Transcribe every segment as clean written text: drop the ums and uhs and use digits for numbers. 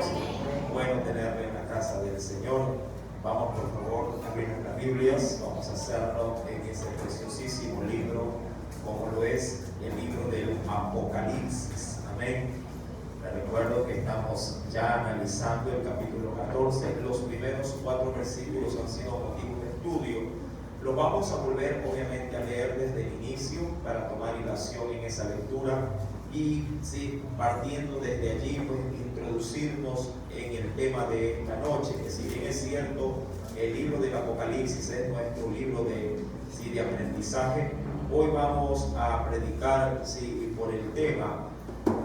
hermanos. Bueno tenerle en la casa del Señor. Vamos por favor a abrir nuestras Biblias. Vamos a hacerlo en ese preciosísimo libro, como lo es el libro del Apocalipsis. Amén. Les recuerdo que estamos ya analizando el capítulo 14. Los primeros 4 versículos han sido motivo de estudio. Lo vamos a volver obviamente a leer desde el inicio para tomar hilación en esa lectura y sí, partiendo desde allí, pues introducirnos en el tema de esta noche, que si bien es cierto, el libro del Apocalipsis es nuestro libro de aprendizaje, hoy vamos a predicar por el tema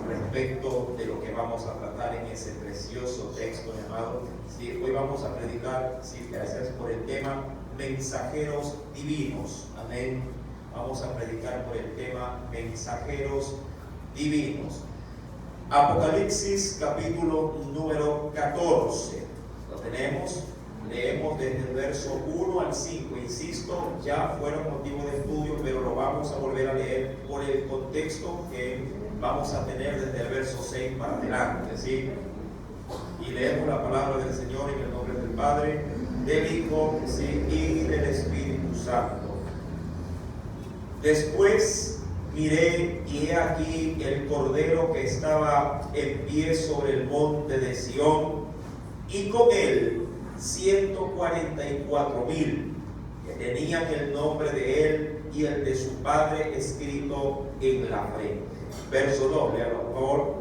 respecto de lo que vamos a tratar en ese precioso texto llamado, hoy vamos a predicar, gracias por el tema mensajeros divinos. Amén. Vamos a predicar por el tema mensajeros divinos. Apocalipsis capítulo número 14. Lo tenemos. Leemos desde el verso 1 al 5. Insisto, ya fueron motivo de estudio, pero lo vamos a volver a leer por el contexto que vamos a tener desde el verso 6 para adelante. ¿Sí? Y leemos la palabra del Señor en el nombre del Padre, del Hijo y del Espíritu Santo. Después miré y he aquí el Cordero que estaba en pie sobre el monte de Sión, y con él 144,000 que tenían el nombre de él y el de su Padre escrito en la frente. Verso 2, léalo por favor.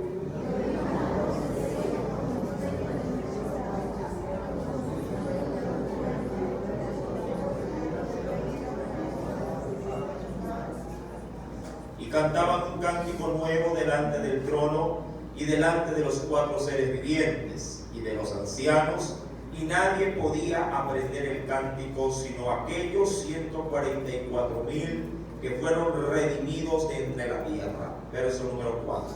Cantaban un cántico nuevo delante del trono y delante de los 4 seres vivientes y de los ancianos, y nadie podía aprender el cántico sino aquellos 144,000 que fueron redimidos de entre la tierra. Verso número 4.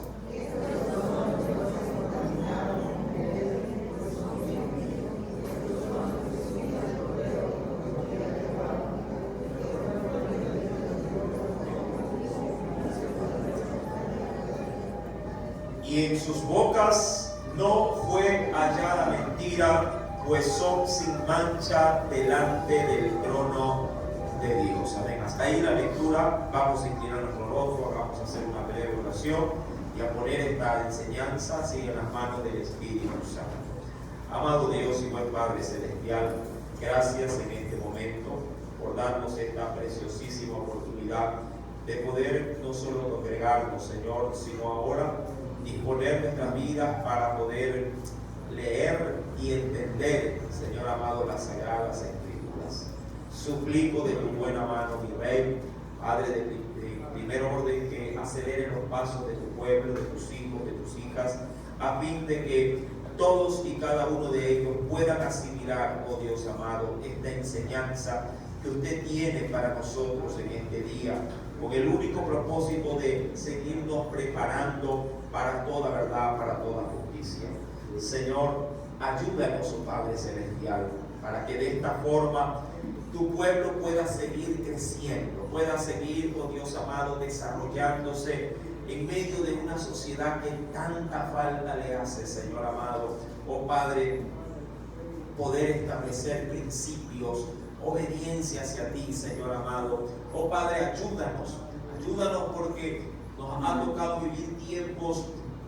Y en sus bocas no fue hallada mentira, pues son sin mancha delante del trono de Dios. Amén. Hasta ahí la lectura. Vamos a inclinar nuestro rostro, vamos a hacer una breve oración y a poner esta enseñanza en las manos del Espíritu Santo. Amado Dios y buen Padre Celestial, gracias en este momento por darnos esta preciosísima oportunidad de poder no solo congregarnos, Señor, sino ahora disponer nuestras vidas para poder leer y entender, Señor amado, las Sagradas Escrituras. Suplico de tu buena mano, mi Rey, Padre de primer orden, que aceleren los pasos de tu pueblo, de tus hijos, de tus hijas, a fin de que todos y cada uno de ellos puedan asimilar, oh Dios amado, esta enseñanza que usted tiene para nosotros en este día, con el único propósito de seguirnos preparando para toda verdad, para toda justicia. Señor, ayúdanos, oh Padre Celestial, para que de esta forma tu pueblo pueda seguir creciendo, pueda seguir, oh Dios amado, desarrollándose en medio de una sociedad que tanta falta le hace, Señor amado. Oh Padre, poder establecer principios, obediencia hacia ti, Señor amado. Oh Padre, ayúdanos porque nos ha tocado vivir tiempos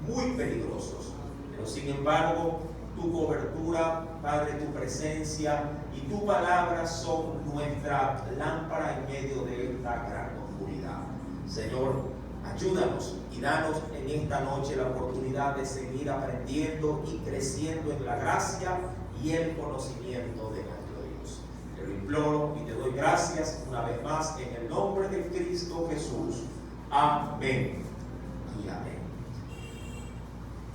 muy peligrosos, pero sin embargo tu cobertura, Padre, tu presencia y tu palabra son nuestra lámpara en medio de esta gran oscuridad. Señor, ayúdanos y danos en esta noche la oportunidad de seguir aprendiendo y creciendo en la gracia y el conocimiento de nuestro Dios. Te lo imploro y te doy gracias una vez más en el nombre de Cristo Jesús. Amén y amén.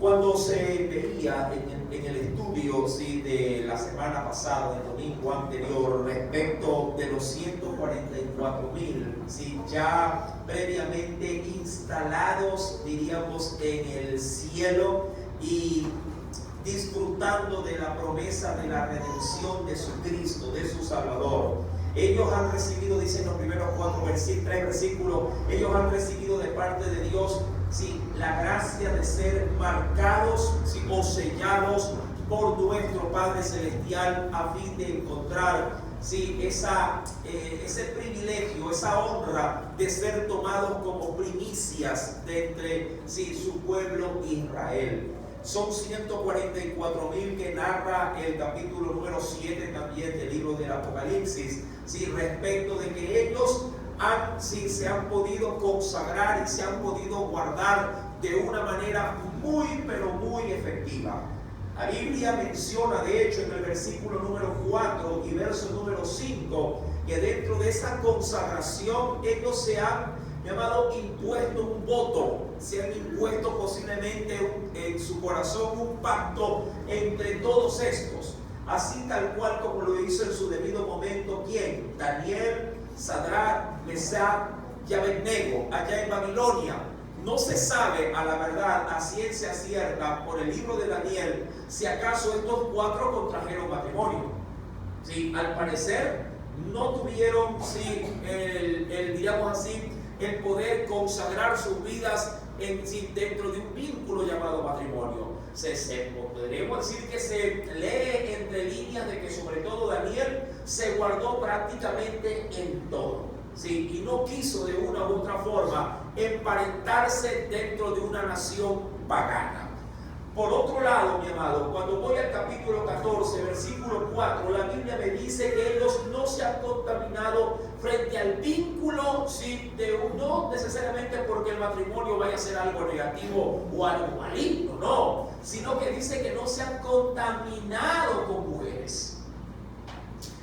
Cuando se veía en el estudio de la semana pasada, el domingo anterior, respecto de los 144,000, ya previamente instalados, diríamos, en el cielo y disfrutando de la promesa de la redención de su Cristo, de su Salvador. Ellos han recibido, dicen los primeros 3 versículos, ellos han recibido de parte de Dios sí, la gracia de ser marcados, sí, o sellados por nuestro Padre Celestial a fin de encontrar, sí, ese privilegio, esa honra de ser tomados como primicias de entre, sí, su pueblo Israel. Son 144,000 que narra el capítulo número 7 también del libro del Apocalipsis, sí, respecto de que ellos se han podido consagrar y se han podido guardar de una manera muy, pero muy efectiva. La Biblia menciona, de hecho, en el versículo número 4 y verso número 5, que dentro de esa consagración ellos se han impuesto un voto, se han impuesto posiblemente en su corazón un pacto entre todos estos, así tal cual como lo hizo en su debido momento, ¿quién? Daniel, Sadrach, Mesach y Abednego, allá en Babilonia. No se sabe a la verdad, a ciencia cierta, por el libro de Daniel, si acaso estos 4 contrajeron matrimonio. Sí, al parecer no tuvieron, sí, digamos así, el poder consagrar sus vidas dentro de un vínculo llamado matrimonio. Podríamos decir que se lee entre líneas de que sobre todo Daniel se guardó prácticamente en todo, ¿sí? Y no quiso de una u otra forma emparentarse dentro de una nación pagana. Por otro lado, mi amado, cuando voy al capítulo 14, versículo 4, la Biblia me dice que ellos no se han contaminado frente al vínculo, ¿sí? No necesariamente porque el matrimonio vaya a ser algo negativo o algo maligno, no, sino que dice que no se han contaminado con mujeres.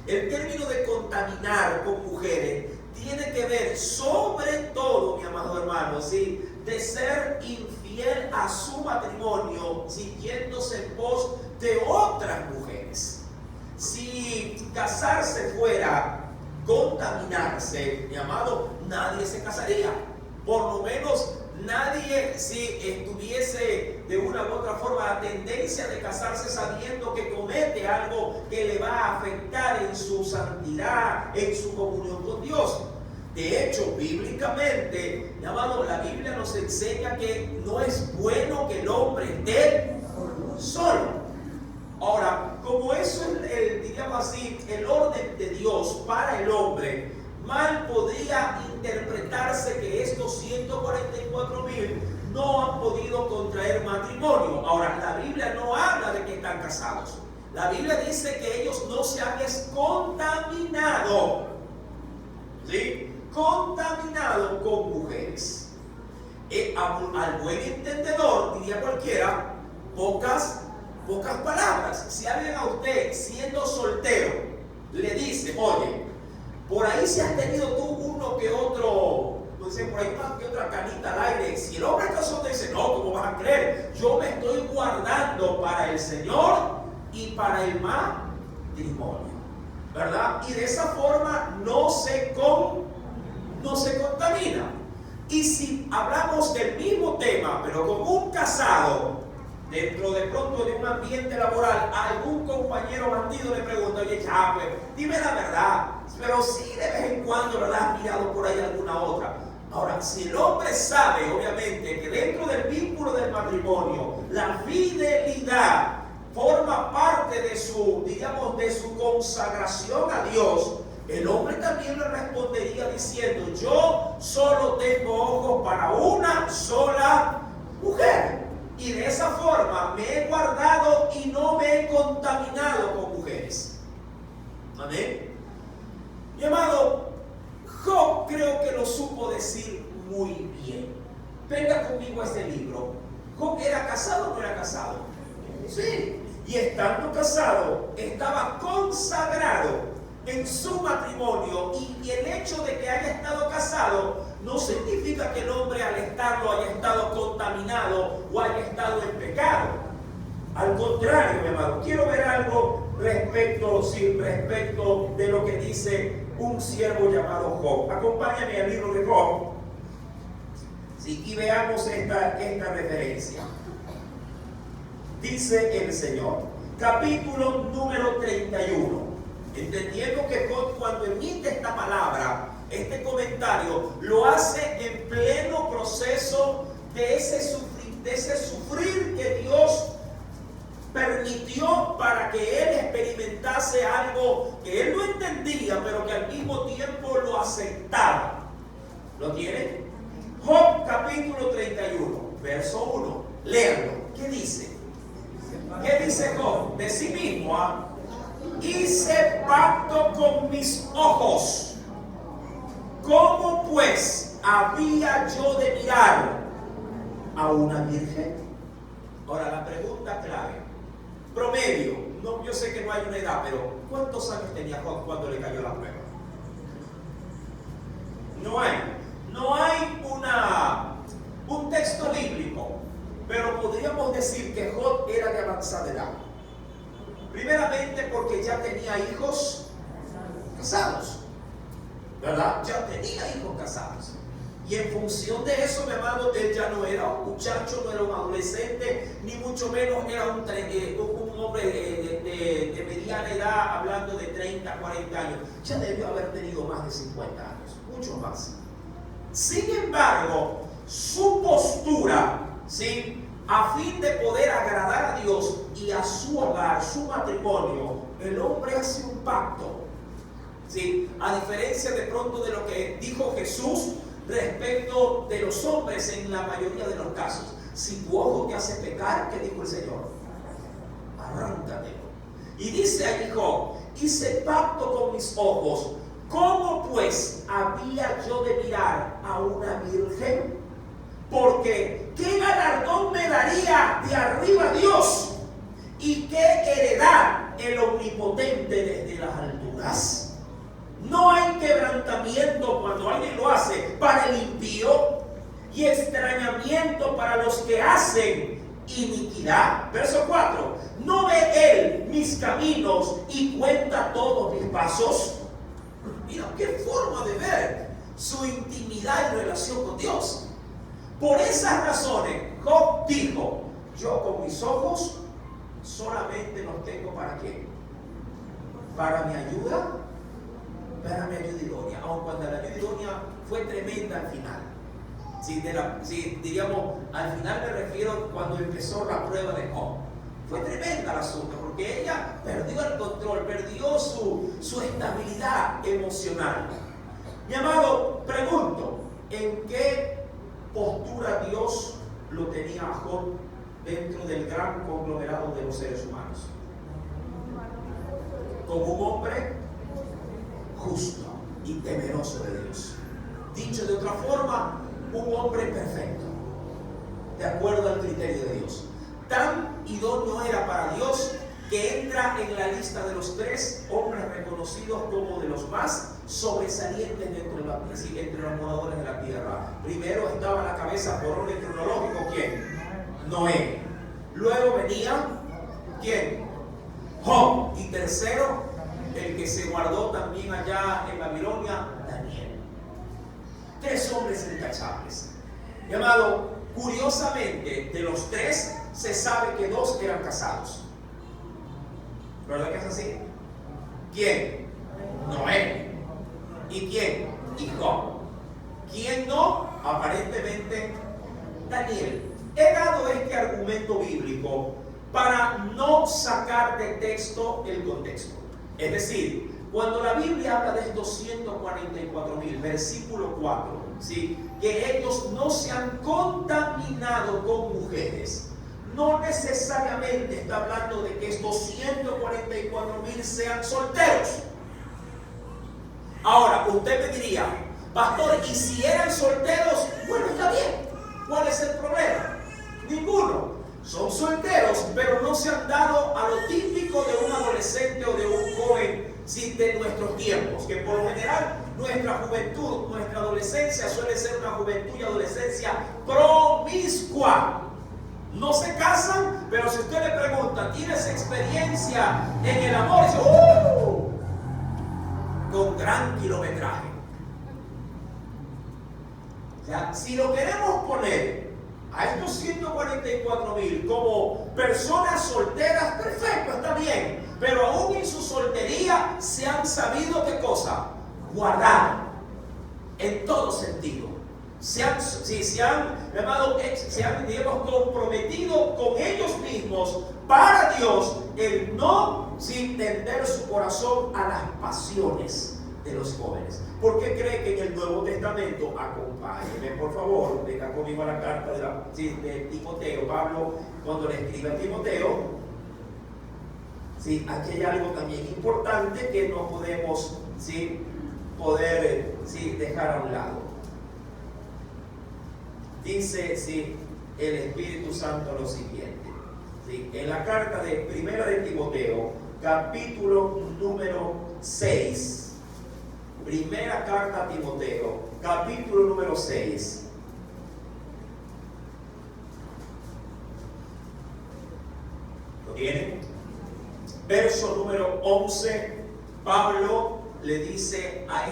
El término de contaminar con mujeres tiene que ver sobre todo, mi amado hermano, ¿sí? De ser infiel a su matrimonio, siguiéndose en pos de otras mujeres. Si casarse fuera contaminarse, mi amado, nadie se casaría. Por lo menos nadie, si estuviese de una u otra forma la tendencia de casarse sabiendo que comete algo que le va a afectar en su santidad, en su comunión con Dios. De hecho, bíblicamente, mi amado, la Biblia nos enseña que no es bueno que el hombre esté solo. Ahora, como eso es digamos así, el orden de Dios para el hombre, mal podría interpretarse que estos 144,000 no han podido contraer matrimonio. Ahora, la Biblia no habla de que están casados. La Biblia dice que ellos no se han contaminado, ¿sí? Contaminado con mujeres. Al buen entendedor, diría cualquiera, pocas palabras. Si alguien a usted, siendo soltero, le dice, oye, por ahí si has tenido tú uno que otro, no sé, por ahí una que otra canita al aire, si el hombre casado te dice, no, ¿cómo vas a creer? Yo me estoy guardando para el Señor y para el matrimonio, ¿verdad? Y de esa forma no se contamina. Y si hablamos del mismo tema, pero con un casado, dentro de pronto de un ambiente laboral, algún compañero bandido le pregunta, oye, pues, dime la verdad, pero sí de vez en cuando, ¿verdad?, has mirado por ahí alguna otra. Ahora, si el hombre sabe, obviamente, que dentro del vínculo del matrimonio, la fidelidad forma parte de su, digamos, de su consagración a Dios, el hombre también le respondería diciendo, yo solo tengo ojos para una sola mujer. Y de esa forma me he guardado y no me he contaminado con mujeres. Amén. Mi amado, Job creo que lo supo decir muy bien. Venga conmigo a este libro. ¿Job era casado o no era casado? Sí. Y estando casado, estaba consagrado en su matrimonio, y el hecho de que haya estado casado no significa que el hombre al estarlo haya estado contaminado o haya estado en pecado. Al contrario, mi amado, quiero ver algo respecto de lo que dice un siervo llamado Job. Acompáñame al libro de Job, ¿sí? Y veamos esta referencia. Dice el Señor, capítulo número 31. Entendiendo que Job, cuando emite esta palabra, este comentario, lo hace en pleno proceso de ese sufrir que Dios permitió para que él experimentase algo que él no entendía, pero que al mismo tiempo lo aceptaba. ¿Lo tiene? Job capítulo 31, verso 1. Léanlo. ¿Qué dice? ¿Qué dice Job? De sí mismo, hice pacto con mis ojos. ¿Cómo pues había yo de mirar a una virgen? Ahora la pregunta clave. Promedio. No, yo sé que no hay una edad, pero ¿cuántos años tenía Job cuando le cayó la prueba? No hay un texto bíblico, pero podríamos decir que Job era de avanzada edad. Primeramente porque ya tenía hijos casados, ¿verdad? Ya tenía hijos casados. Y en función de eso, mi amado, él ya no era un muchacho, no era un adolescente, ni mucho menos era un hombre de mediana edad, hablando de 30, 40 años. Ya debió haber tenido más de 50 años, mucho más. Sin embargo, su postura, ¿sí?, a fin de poder agradar a Dios y a su hogar, su matrimonio, el hombre hace un pacto, ¿sí? A diferencia de pronto de lo que dijo Jesús respecto de los hombres en la mayoría de los casos. Si tu ojo te hace pecar, ¿qué dijo el Señor? Arráncatelo. Y dice allí Job, hice pacto con mis ojos. ¿Cómo pues había yo de mirar a una virgen? Porque ¿qué galardón me daría de arriba Dios? ¿Y qué heredad el omnipotente desde las alturas? No hay quebrantamiento cuando alguien lo hace para el impío, y extrañamiento para los que hacen iniquidad. Verso 4. ¿No ve él mis caminos y cuenta todos mis pasos? Mira qué forma de ver su intimidad y relación con Dios. Por esas razones, Job dijo: yo con mis ojos solamente los tengo ¿para qué? Para mi ayuda, para mi ayuda idónea. Aun cuando la ayuda idónea fue tremenda al final. Diríamos, al final me refiero cuando empezó la prueba de Job. Fue tremenda el asunto, porque ella perdió el control, perdió su estabilidad emocional. Mi amado, pregunto, ¿en qué postura Dios lo tenía a Job dentro del gran conglomerado de los seres humanos? Como un hombre justo y temeroso de Dios. Dicho de otra forma, un hombre perfecto, de acuerdo al criterio de Dios. Tan idóneo era para Dios que entra en la lista de los 3 hombres reconocidos como de los más sobresalientes entre los moradores de la tierra. Primero estaba a la cabeza por orden cronológico, ¿quién? Noé. Luego venía, ¿quién? Job. Y tercero, el que se guardó también allá en Babilonia, Daniel. 3 hombres intachables. Mi amado, curiosamente, de los 3 se sabe que 2 eran casados. ¿Verdad que es así? ¿Quién? Noé. ¿Y quién? Y Job. ¿Quién no? Aparentemente Daniel. He dado este argumento bíblico para no sacar de texto el contexto. Es decir, cuando la Biblia habla de estos 144,000, versículo 4, ¿sí?, que ellos no se han contaminado con mujeres, no necesariamente está hablando de que estos 144,000 sean solteros. Ahora, usted me diría: pastor, ¿y si eran solteros? Bueno, está bien. ¿Cuál es el problema? Ninguno. Son solteros, pero no se han dado a lo típico de un adolescente o de un joven, ¿sí?, de nuestros tiempos, que por lo general nuestra juventud, nuestra adolescencia suele ser una juventud y adolescencia promiscua. No se casan, pero si usted le pregunta: ¿tienes experiencia en el amor? Dice: con gran kilometraje. O sea, si lo queremos poner a estos 144,000 como personas solteras, perfecto, está bien. Pero aún en su soltería se han sabido, ¿qué cosa? Guardar en todo sentido. Se han Mi amado, se han comprometido con ellos mismos para Dios el no sin tender su corazón a las pasiones de los jóvenes. ¿Por qué cree que en el Nuevo Testamento? Acompáñenme por favor, venga conmigo a la carta de Timoteo. Pablo, cuando le escribe a Timoteo, aquí hay algo también importante que no podemos poder dejar a un lado. Dice el Espíritu Santo lo siguiente, en la carta de Primera de Timoteo, capítulo número 6. Primera carta a Timoteo, capítulo número 6. ¿Lo tienen? Verso número 11. Pablo le dice a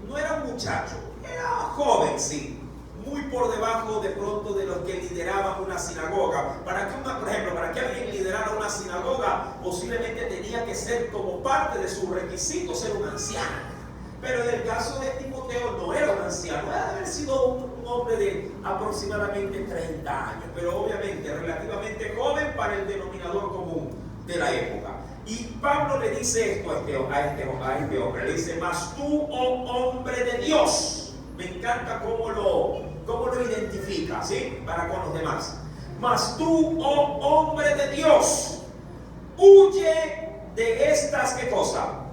no era un muchacho, era joven, muy por debajo de pronto de los que lideraban una sinagoga. Por ejemplo, para que alguien liderara una sinagoga, posiblemente tenía que ser como parte de sus requisitos ser un anciano. Pero en el caso de Timoteo no era un anciano, era de haber sido un hombre de aproximadamente 30 años, pero obviamente relativamente joven para el denominador común de la época. Y Pablo le dice esto a este hombre, le dice: mas tú, oh hombre de Dios. Me encanta cómo lo identifica, para con los demás. Mas tú, oh hombre de Dios, huye de estas, ¿qué cosa?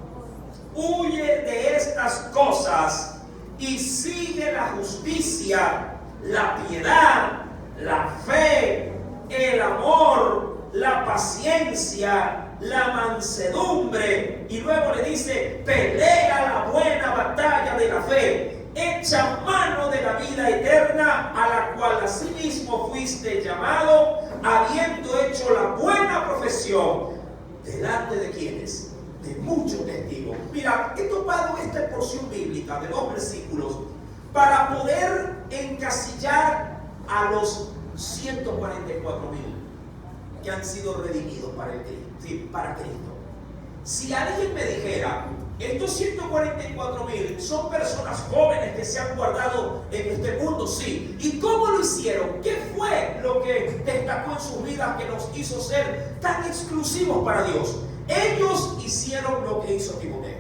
Huye de estas cosas y sigue la justicia, la piedad, la fe, el amor, la paciencia, la mansedumbre. Y luego le dice: pelea la buena batalla de la fe, echa mano de la vida eterna, a la cual asimismo fuiste llamado, habiendo hecho la buena profesión. ¿Delante de quiénes? De muchos testigos. Mira, he topado esta porción bíblica de 2 versículos para poder encasillar a los 144,000 que han sido redimidos para Cristo. Si alguien me dijera: estos 144,000 son personas jóvenes que se han guardado en este mundo, ¿y cómo lo hicieron? ¿Qué fue lo que destacó en sus vidas que los hizo ser tan exclusivos para Dios? Ellos hicieron lo que hizo Timoteo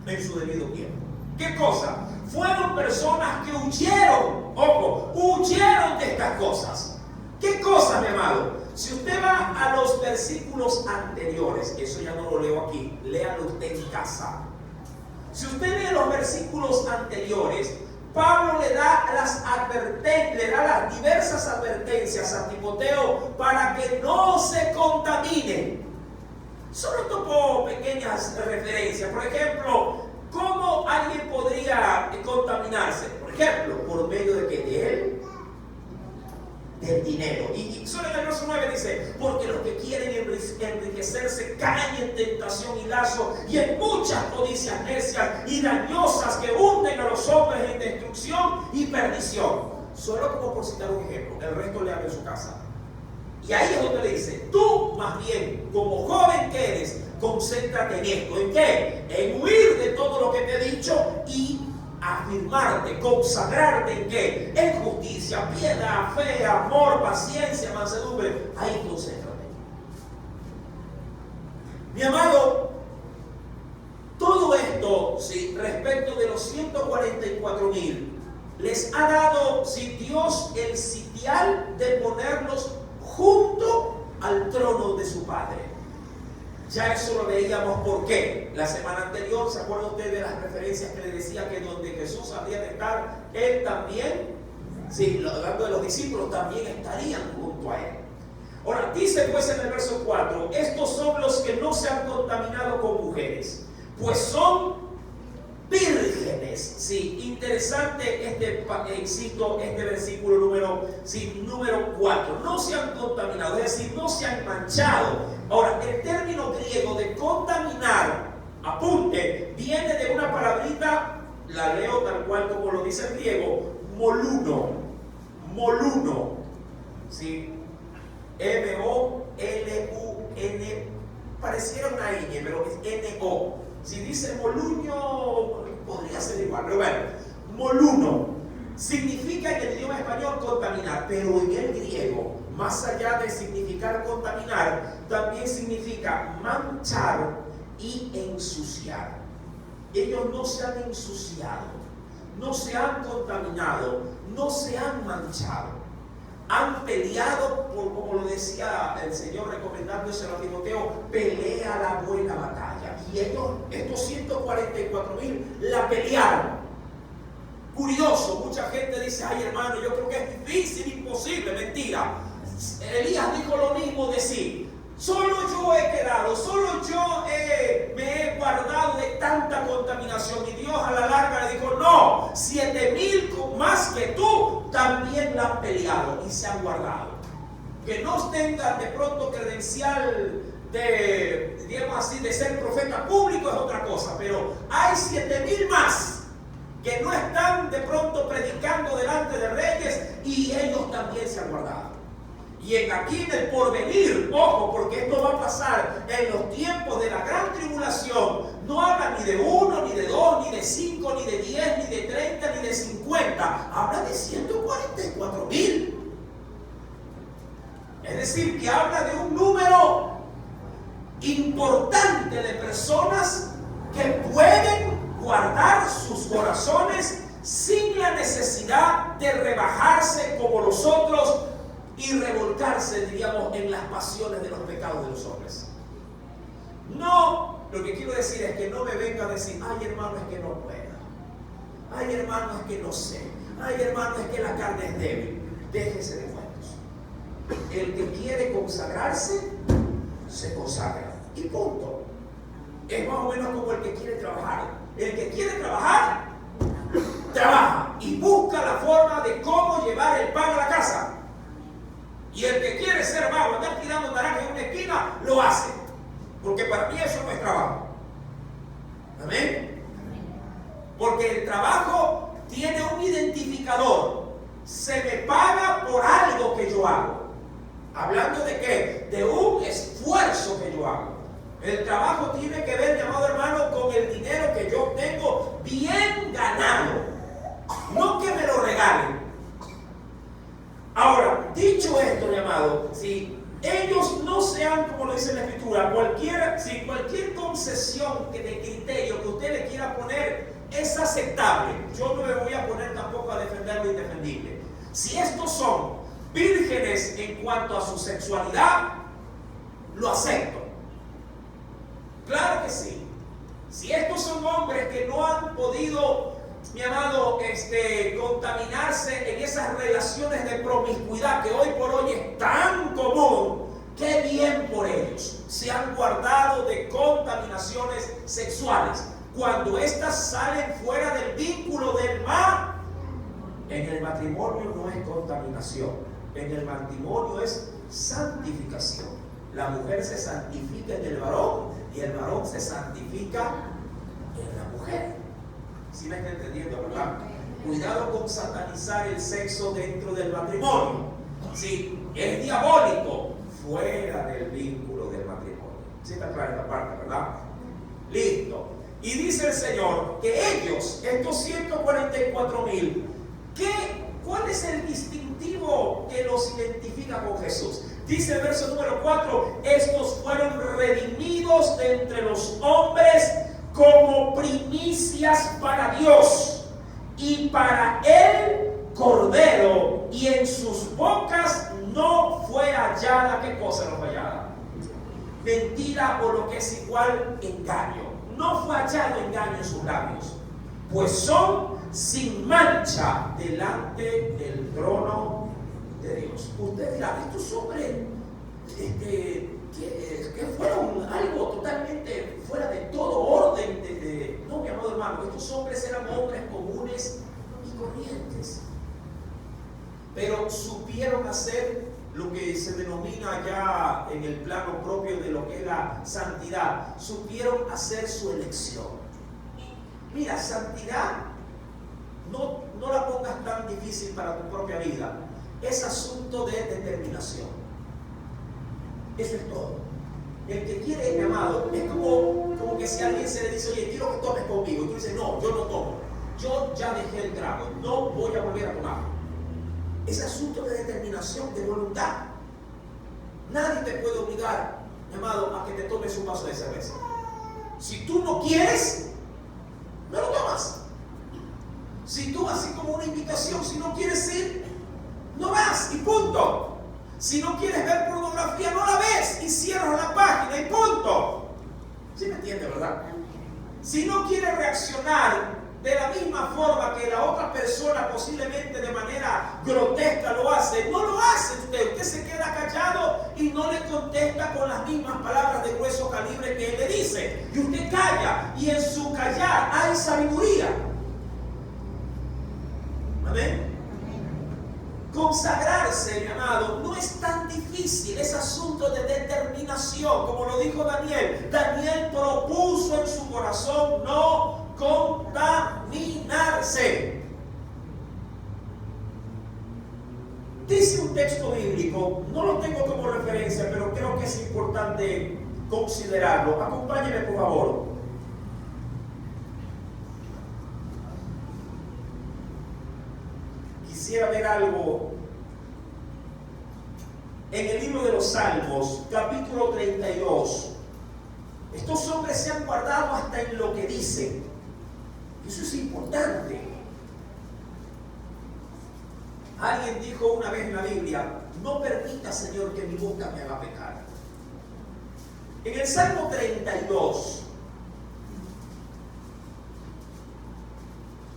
en su debido tiempo. ¿Qué cosa? Fueron personas que huyeron de estas cosas. ¿Qué cosa, mi amado? Si usted va a los versículos anteriores, eso ya no lo leo aquí, léalo usted en casa. Si usted lee los versículos anteriores, Pablo le da las diversas advertencias a Timoteo para que no se contamine. Solo topo pequeñas referencias. Por ejemplo, ¿cómo alguien podría contaminarse? Por ejemplo, por medio de él, del dinero. Y solo en el verso 9 dice: porque los que quieren enriquecerse caen en tentación y lazo y en muchas codicias necias y dañosas que hunden a los hombres en destrucción y perdición. Solo como por citar un ejemplo, el resto le habla en su casa. Y ahí es donde le dice: tú más bien, como joven que eres, concéntrate en esto. ¿En qué? En huir de todo lo que te he dicho y afirmarte, consagrarte en qué? En justicia, piedad, fe, amor, paciencia, mansedumbre. Ahí concéntrate. Mi amado, todo esto, respecto de los 144,000, les ha dado, Dios el sitial de ponerlos junto al trono de su Padre. Ya eso lo veíamos. ¿Por qué? La semana anterior, ¿se acuerda usted de las referencias que le decía que donde Jesús habría de estar, él también, hablando de los discípulos, también estarían junto a él? Ahora, dice pues en el verso 4: estos son los que no se han contaminado con mujeres, pues son vírgenes. Interesante este versículo número 4. No se han contaminado, es decir, no se han manchado. Ahora, el término griego de contaminar, apunte, viene de una palabrita, la leo tal cual como lo dice el griego, moluno, M-O-L-U-N, pareciera una ñ, pero es N-O. Si dice moluño, podría ser igual, pero bueno, moluno. significa en el idioma español contaminar, pero en el griego, más allá de significar contaminar, también significa manchar y ensuciar. Ellos no se han ensuciado, no se han contaminado, no se han manchado. Han peleado, como lo decía el Señor recomendándoselo a Timoteo, pelea la buena batalla. Y ellos, estos 144,000, la pelearon. Curioso, mucha gente dice, ay hermano, yo creo que es difícil, imposible. Mentira. Elías dijo lo mismo de sí. Solo yo he quedado, solo yo me he guardado de tanta contaminación. Y Dios a la larga le dijo, no, 7,000 más que tú también la han peleado y se han guardado. Que no tengan de pronto credencial de, digamos así, de ser profeta público es otra cosa, pero hay 7,000 más que no están de pronto predicando delante de reyes y ellos también se han guardado. Y aquí en el porvenir, ojo, porque esto va a pasar en los tiempos de la gran tribulación, no habla ni de 1, ni de 2, ni de 5, ni de 10, ni de 30, ni de 50, habla de 144,000. Es decir, que habla de un número importante de personas que pueden guardar sus corazones sin la necesidad de rebajarse como los otros y revolcarse, digamos, en las pasiones de los pecados de los hombres. No, lo que quiero decir es que no me venga a decir, ay hermano, es que no puedo, ay hermano, es que no sé, ay hermano, es que la carne es débil. Déjese de cuentos. El que quiere consagrarse, se consagra y punto. Es más o menos como el que quiere trabajar. El que quiere trabajar, trabaja y busca la forma de cómo llevar el pan a la casa. Y el que quiere ser vago, andar tirando naranjas en una esquina, lo hace. Porque para mí eso no es trabajo. ¿Amén? Porque el trabajo tiene un identificador. Se me paga por algo que yo hago. ¿Hablando de qué? De un esfuerzo que yo hago. El trabajo tiene que ver, mi amado hermano, con el dinero que yo tengo bien ganado. No que me lo regalen. Ahora, dicho esto, mi amado, si ellos no sean, como lo dice la Escritura, cualquier concesión de criterio que usted le quiera poner es aceptable. Yo no me voy a poner tampoco a defender lo indefendible. Si estos son vírgenes en cuanto a su sexualidad, lo acepto. Claro que sí. Si estos son hombres que no han podido, mi amado, contaminarse en esas relaciones de promiscuidad que hoy por hoy es tan común, qué bien por ellos. Se han guardado de contaminaciones sexuales. Cuando éstas salen fuera del vínculo del mar, en el matrimonio no es contaminación, en el matrimonio es santificación. La mujer se santifica en el varón y el varón se santifica en la mujer. ¿Sí me está entendiendo, verdad? Cuidado con satanizar el sexo dentro del matrimonio. Sí, es diabólico fuera del vínculo del matrimonio. ¿Sí está clara esta parte, verdad? Listo. Y dice el Señor que ellos, estos 144,000, ¿cuál es el distintivo que los identifica con Jesús? Dice el verso número 4, estos fueron redimidos de entre los hombres como primicias para Dios y para el Cordero, y en sus bocas no fue hallada, ¿qué cosa no fue hallada? Mentira, o lo que es igual, engaño. No fue hallado engaño en sus labios, pues son sin mancha delante del trono de Dios. Usted dirá, estos hombres que fueron algo totalmente fuera de todo orden. No, mi amado hermano, estos hombres eran hombres comunes y corrientes, pero supieron hacer lo que se denomina ya en el plano propio de lo que es la santidad. Supieron hacer su elección. Mira, santidad no la pongas tan difícil para tu propia vida. Es asunto de determinación. Eso es todo. El que quiere, mi amado, es como que si a alguien se le dice, oye, quiero que tomes conmigo, y tú dices, no, yo no tomo. yo ya dejé el trago, no voy a volver a tomar. Es asunto de determinación, de voluntad. Nadie te puede obligar, mi amado, a que te tomes un vaso de cerveza. Si tú no quieres, no lo tomas. Si tú, así como una invitación, si no quieres ir, no vas y punto. Si no quieres ver pornografía, no la ves y cierras la página y punto. ¿Sí me entiende, verdad? Si no quieres reaccionar de la misma forma que la otra persona posiblemente de manera grotesca lo hace, no lo hace usted. Usted se queda callado y no le contesta con las mismas palabras de grueso calibre que él le dice. Y usted calla, y en su callar hay sabiduría. Amén. Consagrarse, mi amado, no es tan difícil, es asunto de determinación, como lo dijo Daniel. Daniel propuso en su corazón no contaminarse. Dice un texto bíblico, no lo tengo como referencia, pero creo que es importante considerarlo. Acompáñenme, por favor. Quisiera ver algo en el libro de los Salmos, capítulo 32. Estos hombres se han guardado hasta en lo que dicen. Eso es importante. Alguien dijo una vez en la Biblia: no permita, Señor, que mi boca me haga pecar. En el Salmo 32,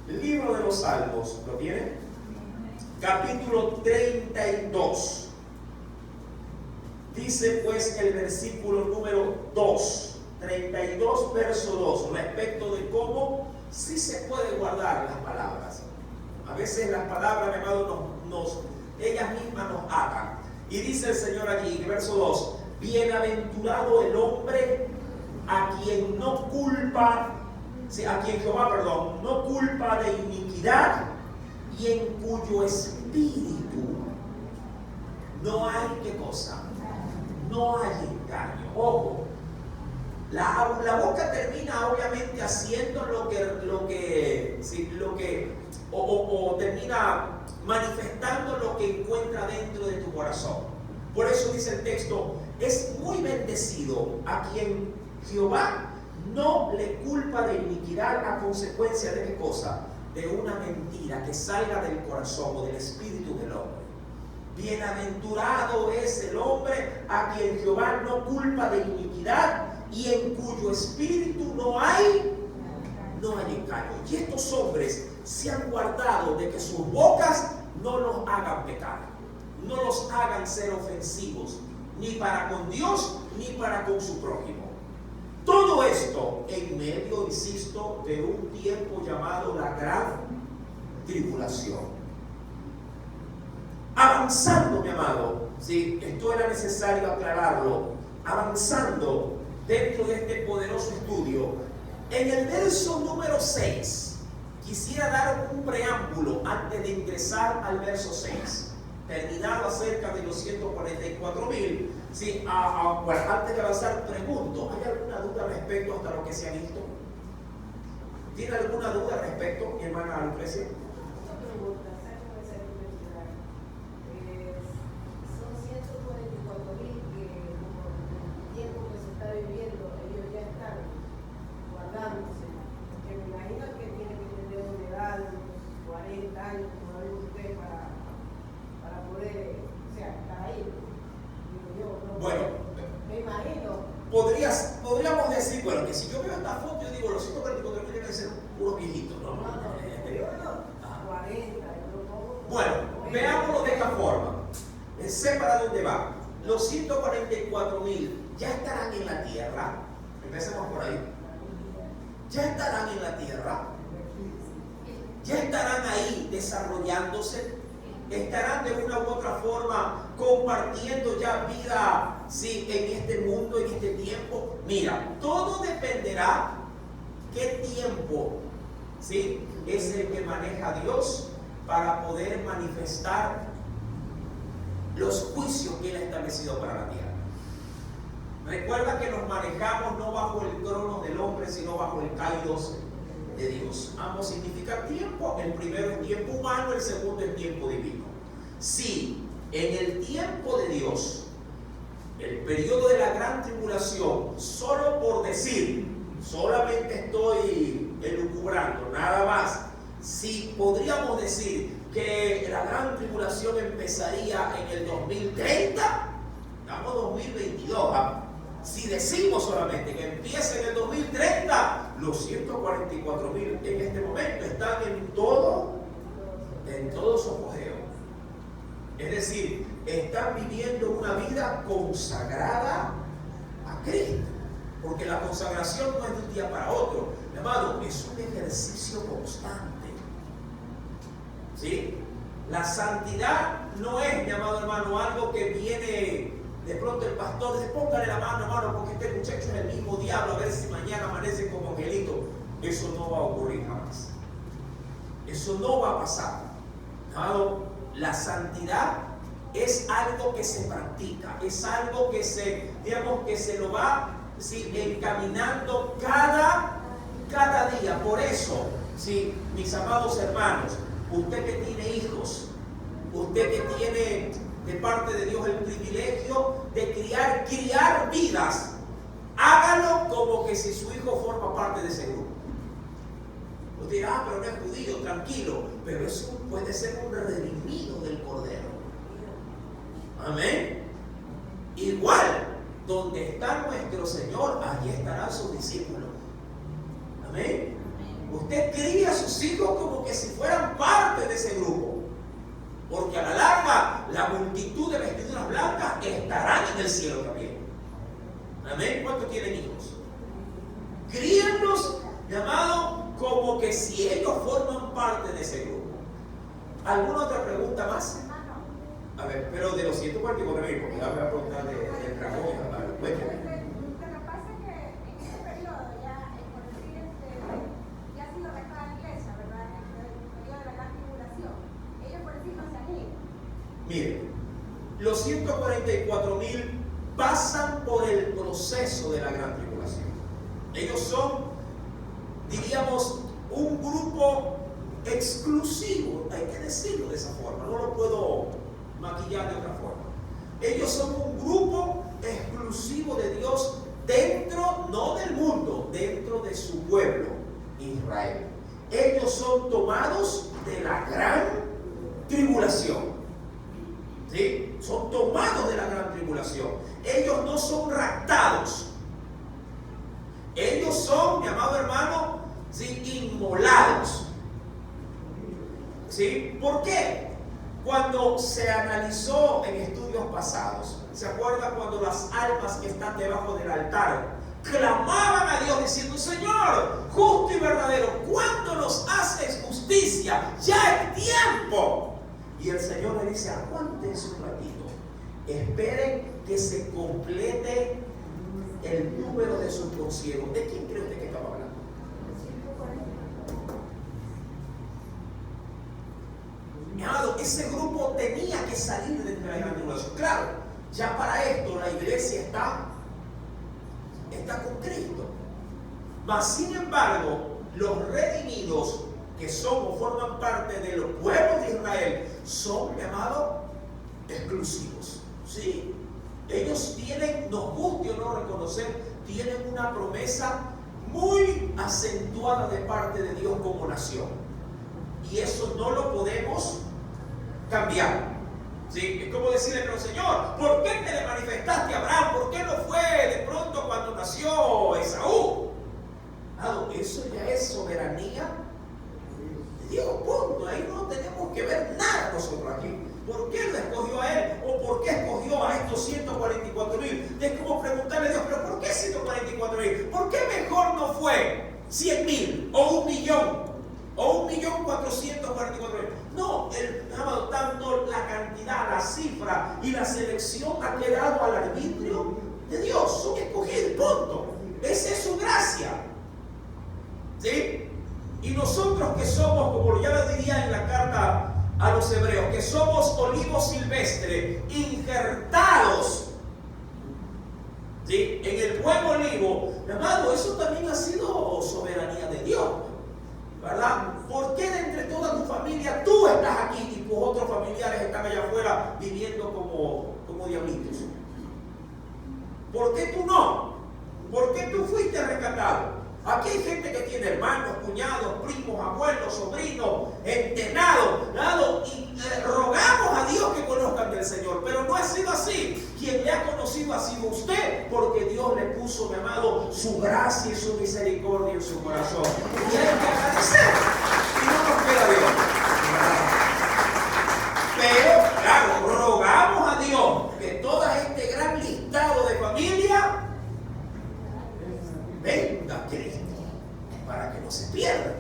el libro de los Salmos, ¿lo tienen? Capítulo 32. Dice pues el versículo número 2, 32 verso 2, respecto de cómo sí se puede guardar las palabras. A veces las palabras, mi amado, ellas mismas nos atan. Y dice el Señor allí, verso 2, bienaventurado el hombre a quien no culpa, a quien Jehová, perdón, no culpa de iniquidad, y en cuyo espíritu no hay, ¿qué cosa? No hay engaño. Ojo, la boca termina obviamente haciendo o termina manifestando lo que encuentra dentro de tu corazón. Por eso dice el texto, es muy bendecido a quien Jehová no le culpa de iniquidad a consecuencia de ¿qué cosa? De una mentira que salga del corazón o del espíritu del hombre. Bienaventurado es el hombre a quien Jehová no culpa de iniquidad y en cuyo espíritu no hay engaño. Y estos hombres se han guardado de que sus bocas no los hagan pecar, no los hagan ser ofensivos, ni para con Dios ni para con su prójimo. Todo esto en medio, insisto, de un tiempo llamado la gran tribulación. Avanzando, mi amado, ¿sí? Esto era necesario aclararlo. Avanzando dentro de este poderoso estudio, en el verso número 6, quisiera dar un preámbulo antes de ingresar al verso 6. Terminado acerca de los 144,000, ¿sí? Bueno, antes de avanzar, pregunto, ¿hay alguna duda respecto hasta lo que se ha visto? ¿Tiene alguna duda respecto, mi hermana Lucrecia? Podríamos decir, bueno, que si yo veo esta foto, yo digo, los 144,000 tienen que ser unos viejitos, ¿no? Bueno, veámoslo de esta forma. Sé para dónde va. Los 144,000 ya estarán en la tierra. Empecemos por ahí. Ya estarán en la tierra. Ya estarán ahí desarrollándose. Estarán de una u otra forma compartiendo ya vida, sí, en este mundo, en este tiempo. Mira, todo dependerá qué tiempo, sí, es el que maneja Dios para poder manifestar los juicios que Él ha establecido para la tierra. Recuerda que nos manejamos no bajo el trono del hombre, sino bajo el Kairos de Dios. Ambos significan tiempo. El primero es tiempo humano, el segundo es tiempo divino. Si en el tiempo de Dios, el periodo de la gran tribulación, solo por decir, solamente estoy elucubrando, nada más, si podríamos decir que la gran tribulación empezaría en el 2030, estamos en 2022, ¿ah? Si decimos solamente que empieza en el 2030, los 144,000 en este momento están en todo su apogeo. Es decir, están viviendo una vida consagrada a Cristo. Porque la consagración no es de un día para otro. Mi amado, es un ejercicio constante. ¿Sí? La santidad no es, mi amado hermano, algo que viene de pronto el pastor dice, póngale la mano, hermano, porque este muchacho es el mismo diablo, a ver si mañana amanece como angelito. Eso no va a ocurrir jamás. Eso no va a pasar. Amado, la santidad es algo que se practica, es algo que se, digamos, que se lo va encaminando cada día. Por eso, mis amados hermanos, usted que tiene hijos, usted que tiene de parte de Dios el privilegio de criar vidas, hágalo como que si su hijo forma parte de ese grupo. Usted dirá, pero no es judío, tranquilo, pero eso puede ser un redimido del Cordero. Amén. Igual, donde está nuestro Señor, allí estarán sus discípulos. Amén. Usted cría a sus hijos como que si fueran parte de ese grupo. Porque a la larga, la multitud de vestiduras blancas estarán en el cielo también. Amén. ¿Cuántos tienen hijos? Críenlos, llamado, como que si ellos forman parte de ese grupo. ¿Alguna otra pregunta más? A ver, pero de los 144,000, porque la voy a preguntar del dragón. A ver, cuéntame. Lo que pasa es que en este periodo ya, por decir, ya ha sido arrestada la iglesia, ¿verdad? En el periodo de la gran tribulación. Ellos por decir no se han ido. Miren, los 144,000 pasan por el proceso de la gran tribulación. Ellos son, diríamos, un grupo exclusivo, hay que decirlo de esa forma, no lo puedo maquillar de otra forma. Ellos son un grupo exclusivo de Dios dentro, no del mundo, dentro de su pueblo, Israel. Ellos son tomados de la gran tribulación. ¿Sí? Son tomados de la gran tribulación. Ellos no son raptados. Ellos son, mi amado hermano, ¿sí?, inmolados. ¿Sí? ¿Por qué? Cuando se analizó en estudios pasados, ¿se acuerda cuando las almas que están debajo del altar clamaban a Dios diciendo, Señor, justo y verdadero, ¿cuándo nos haces justicia? Ya es tiempo. Y el Señor le dice, aguántense un ratito, esperen que se complete el número de sus consiervos. ¿De quién cree usted que estaba hablando? Mi amado, ese grupo tenía que salir de la gran tribulación. Claro, ya para esto la iglesia está con Cristo. Mas sin embargo, los redimidos que son o forman parte de los pueblos de Israel son, mi amado, exclusivos. Sí, ellos tienen, nos guste o no reconocer, tienen una promesa muy acentuada de parte de Dios como nación. Y eso no lo podemos cambiar. ¿Sí? Es como decirle, pero Señor, ¿por qué te le manifestaste a Abraham? ¿Por qué no fue de pronto cuando nació Esaú? Eso ya es soberanía de Dios, punto. Ahí no tenemos que ver nada nosotros aquí. ¿Por qué lo escogió a él? ¿O por qué escogió a estos 144,000? Es como preguntarle a Dios, ¿pero por qué 144,000? ¿Por qué mejor no fue 100,000 o 1,000,000? O 1,444,000. No, tanto la cantidad, la cifra y la selección ha quedado al arbitrio de Dios. Son escogidos, punto. Esa es su gracia. ¿Sí? Y nosotros que somos, como ya lo diría en la carta a los hebreos, que somos olivos silvestres, injertados, ¿sí?, en el buen olivo, mi amado, eso también ha sido soberanía de Dios. ¿verdad? ¿Por qué de entre toda tu familia tú estás aquí y tus otros familiares están allá afuera viviendo como diablitos? ¿Por qué tú no? ¿Por qué tú fuiste rescatado? Aquí hay gente que tiene hermanos, cuñados, primos, abuelos, sobrinos, entenados, y rogamos a Dios que conozcan del Señor, pero no ha sido así. Quien le ha conocido ha sido usted, porque Dios le puso, mi amado, su gracia y su misericordia en su corazón. Y hay que agradecer, y no nos queda Dios. Pero, claro, rogamos a Dios que todo este gran listado de familia venga a Cristo, para que no se pierda.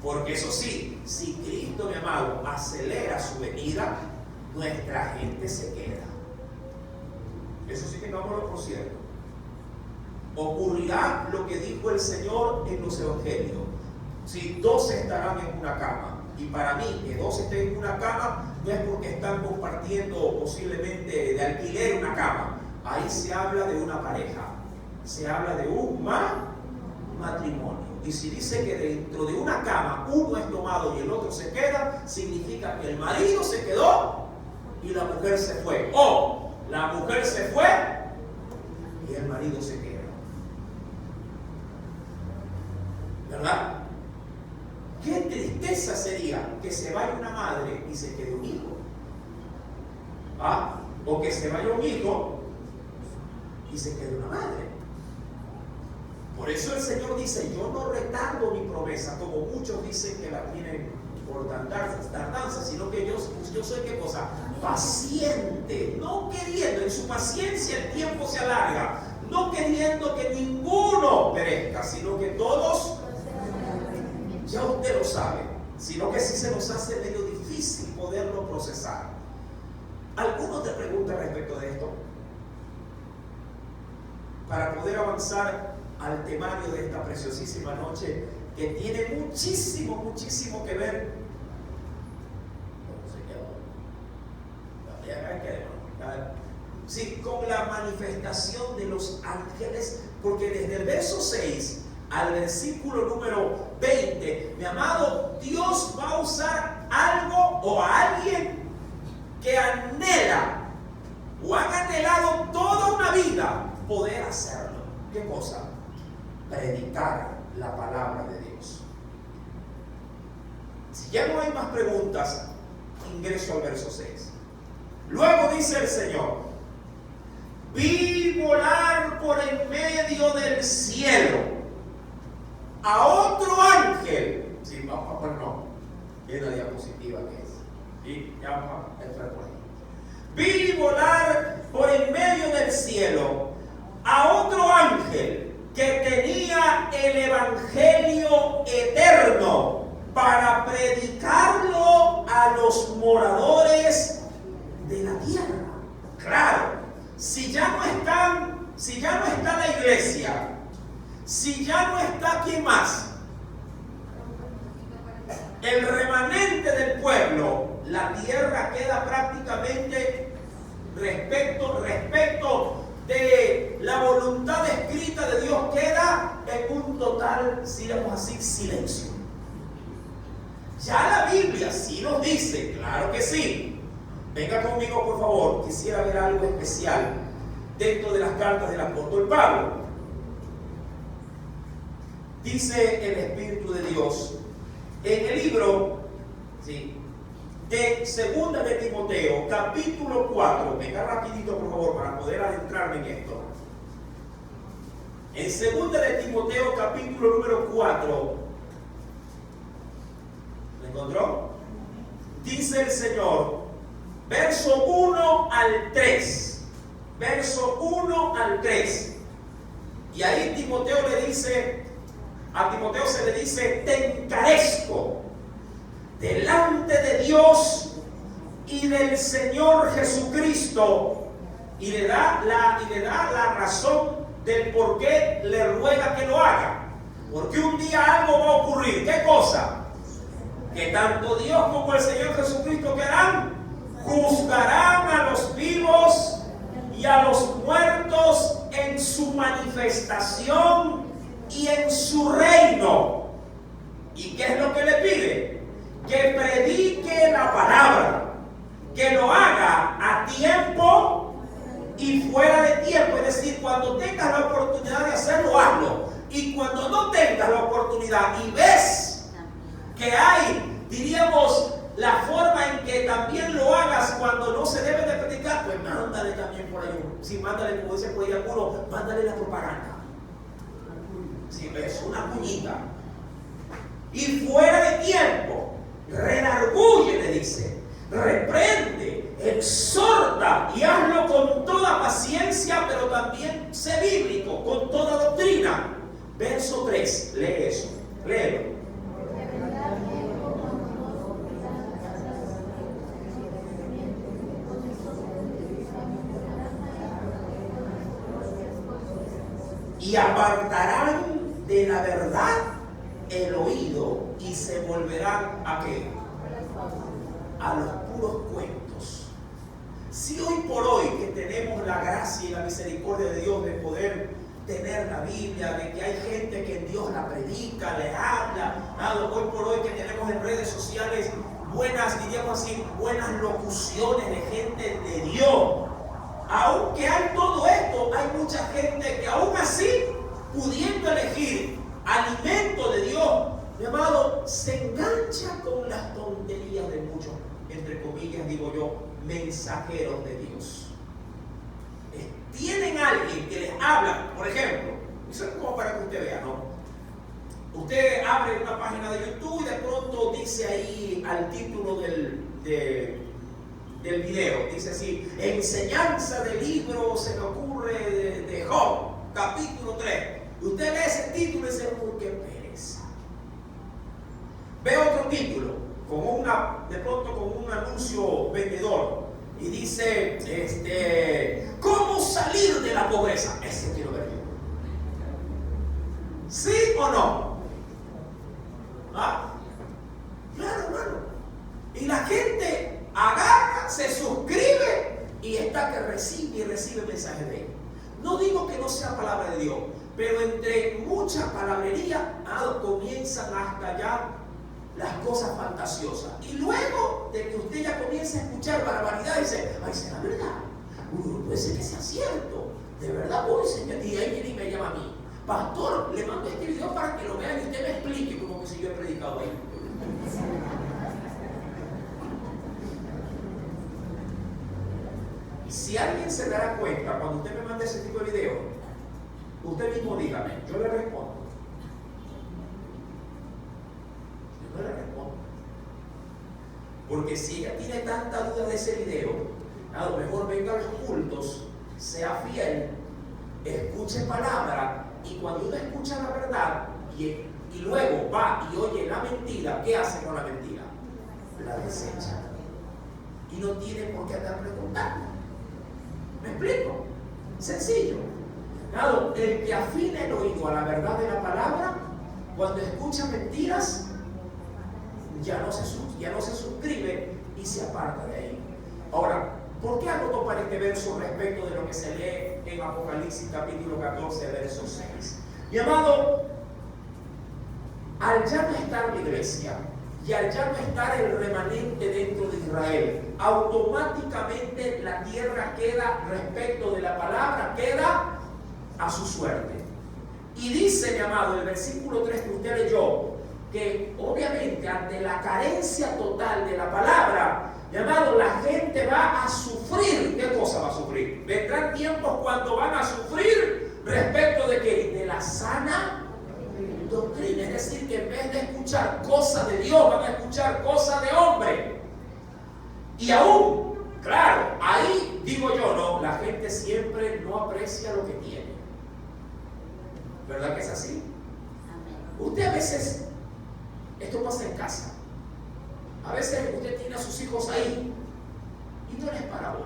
Porque eso sí, si Cristo, mi amado, acelera su venida, nuestra gente se queda. Eso sí, tengámoslo por cierto. Ocurrirá lo que dijo el Señor en los evangelios: si 12 estarán en una cama. Y para mí, que 12 estén en una cama, no es porque están compartiendo posiblemente de alquiler una cama. Ahí se habla de una pareja, se habla de un matrimonio. Y si dice que dentro de una cama uno es tomado y el otro se queda, significa que el marido se quedó y la mujer se fue. O la mujer se fue y el marido se queda. ¿Verdad? Qué tristeza sería que se vaya una madre y se quede un hijo. O que se vaya un hijo y se quede una madre. Por eso el Señor dice: yo no retardo mi promesa, como muchos dicen que la tienen por tardanza, sino que yo soy, ¿qué cosa? Paciente, no queriendo, en su paciencia el tiempo se alarga, no queriendo que ninguno perezca, sino que todos, ya usted lo sabe, sino que sí se nos hace medio difícil poderlo procesar. ¿Alguno te pregunta respecto de esto? Para poder avanzar al temario de esta preciosísima noche, que tiene muchísimo, muchísimo que ver. Sí, con la manifestación de los ángeles, porque desde el verso 6 al versículo número 20, mi amado, Dios va a usar algo o a alguien que anhela o han anhelado toda una vida poder hacerlo. ¿Qué cosa? Predicar la palabra de Dios. Si ya no hay más preguntas, ingreso al verso 6. Luego dice el Señor: vi volar por en medio del cielo a otro ángel. Sí, vamos a poner, no, es la diapositiva que es. Y ya vamos a entrar por ahí. Vi volar por en medio del cielo a otro ángel que tenía el evangelio eterno para predicarlo a los moradores de la tierra. Claro, si ya no está la iglesia, si ya no está, ¿quién más? El remanente del pueblo, la tierra queda prácticamente respecto de la voluntad escrita de Dios, queda en un total, si digamos así, silencio. Ya la Biblia sí nos dice, claro que sí. Venga conmigo, por favor, quisiera ver algo especial dentro de las cartas del apóstol Pablo. Dice el Espíritu de Dios en el libro, ¿sí?, de Segunda de Timoteo, capítulo 4. Venga rapidito, por favor, para poder adentrarme en esto. En Segunda de Timoteo, capítulo número 4. ¿Lo encontró? Dice el Señor, verso 1 al 3. Verso 1 al 3. Y ahí Timoteo le dice, a Timoteo se le dice: te encarezco delante de Dios y del Señor Jesucristo, y le da la razón del por qué le ruega que lo haga. Porque un día algo va a ocurrir. ¿Qué cosa? Que tanto Dios como el Señor Jesucristo, ¿qué harán? Juzgarán a los vivos y a los muertos en su manifestación y en su reino. ¿Y qué es lo que le pide? Que predique la palabra, que lo haga a tiempo y fuera de tiempo. Es decir, cuando tengas la oportunidad de hacerlo, hazlo. Y cuando no tengas la oportunidad y ves que hay, diríamos, la forma en que también lo hagas cuando no se debe de predicar, pues mándale también por ahí. Si mándale, como dice por ahí alguno, mándale la propaganda. Si es una cuñita. Y fuera de tiempo, redarguye, le dice, reprende, exhorta y hazlo con toda paciencia, pero también sé bíblico, con toda doctrina. Verso 3, lee eso, léelo. Y apartarán de la verdad el oído y se volverán ¿a qué? A los puros cuentos. Si hoy por hoy que tenemos la gracia y la misericordia de Dios de poder tener la Biblia, de que hay gente que Dios la predica, le habla, hoy por hoy que tenemos en redes sociales buenas, diríamos así, buenas locuciones de gente de Dios. Aunque hay todo esto, hay mucha gente que aún así, pudiendo elegir alimento de Dios, mi amado, se engancha con las tonterías de muchos, entre comillas digo yo, mensajeros de Dios. Tienen alguien que les habla, por ejemplo, eso es como para que usted vea, ¿no? Usted abre una página de YouTube y de pronto dice ahí al título del video, dice así, enseñanza del libro, se me ocurre, de Job, capítulo 3. Usted lee ese título y dice, uy, qué pereza. Ve otro título, de pronto con un anuncio vendedor, y dice, ¿cómo salir de la pobreza? Ese quiero ver yo. ¿Sí o no? ¿Ah? Claro, hermano. Y la gente agarra, se suscribe y está que recibe y recibe mensajes de él. No digo que no sea palabra de Dios, pero entre mucha palabrería comienzan hasta ya las cosas fantasiosas. Y luego de que usted ya comience a escuchar barbaridad, dice, ay, ¿será verdad? Puede ser que sea cierto. De verdad, voy, Señor. Y ahí viene y me llama a mí. Pastor, le mando este video para que lo vean y usted me explique, como que si yo he predicado ahí. Y si alguien se dará cuenta cuando usted me mande ese tipo de video, usted mismo dígame, yo le respondo. Yo no le respondo. Porque si ella tiene tanta duda de ese video, a lo mejor venga a los cultos, sea fiel, escuche palabra, y cuando uno escucha la verdad y luego va y oye la mentira, ¿qué hace con la mentira? La desecha. Y no tiene por qué andar preguntando. ¿Me explico? Sencillo. Claro, el que afina el oído a la verdad de la palabra, cuando escucha mentiras, ya no se suscribe y se aparta de ahí. Ahora, ¿por qué hago para este verso respecto de lo que se lee en Apocalipsis capítulo 14, verso 6? Mi amado, al ya no estar la iglesia y al ya no estar el remanente dentro de Israel, automáticamente la tierra queda, respecto de la palabra, queda a su suerte. Y dice, mi amado, el versículo 3 que usted leyó, que obviamente ante la carencia total de la palabra, mi amado, la gente va a sufrir. ¿Qué cosa va a sufrir? Vendrán tiempos cuando van a sufrir respecto de ¿qué? De la sana doctrina. Es decir, que en vez de escuchar cosas de Dios, van a escuchar cosas de hombre. Y aún, claro, ahí digo yo, no, la gente siempre no aprecia lo que tiene. ¿Verdad que es así? Usted a veces, esto pasa en casa, a veces usted tiene a sus hijos ahí y no les para bola.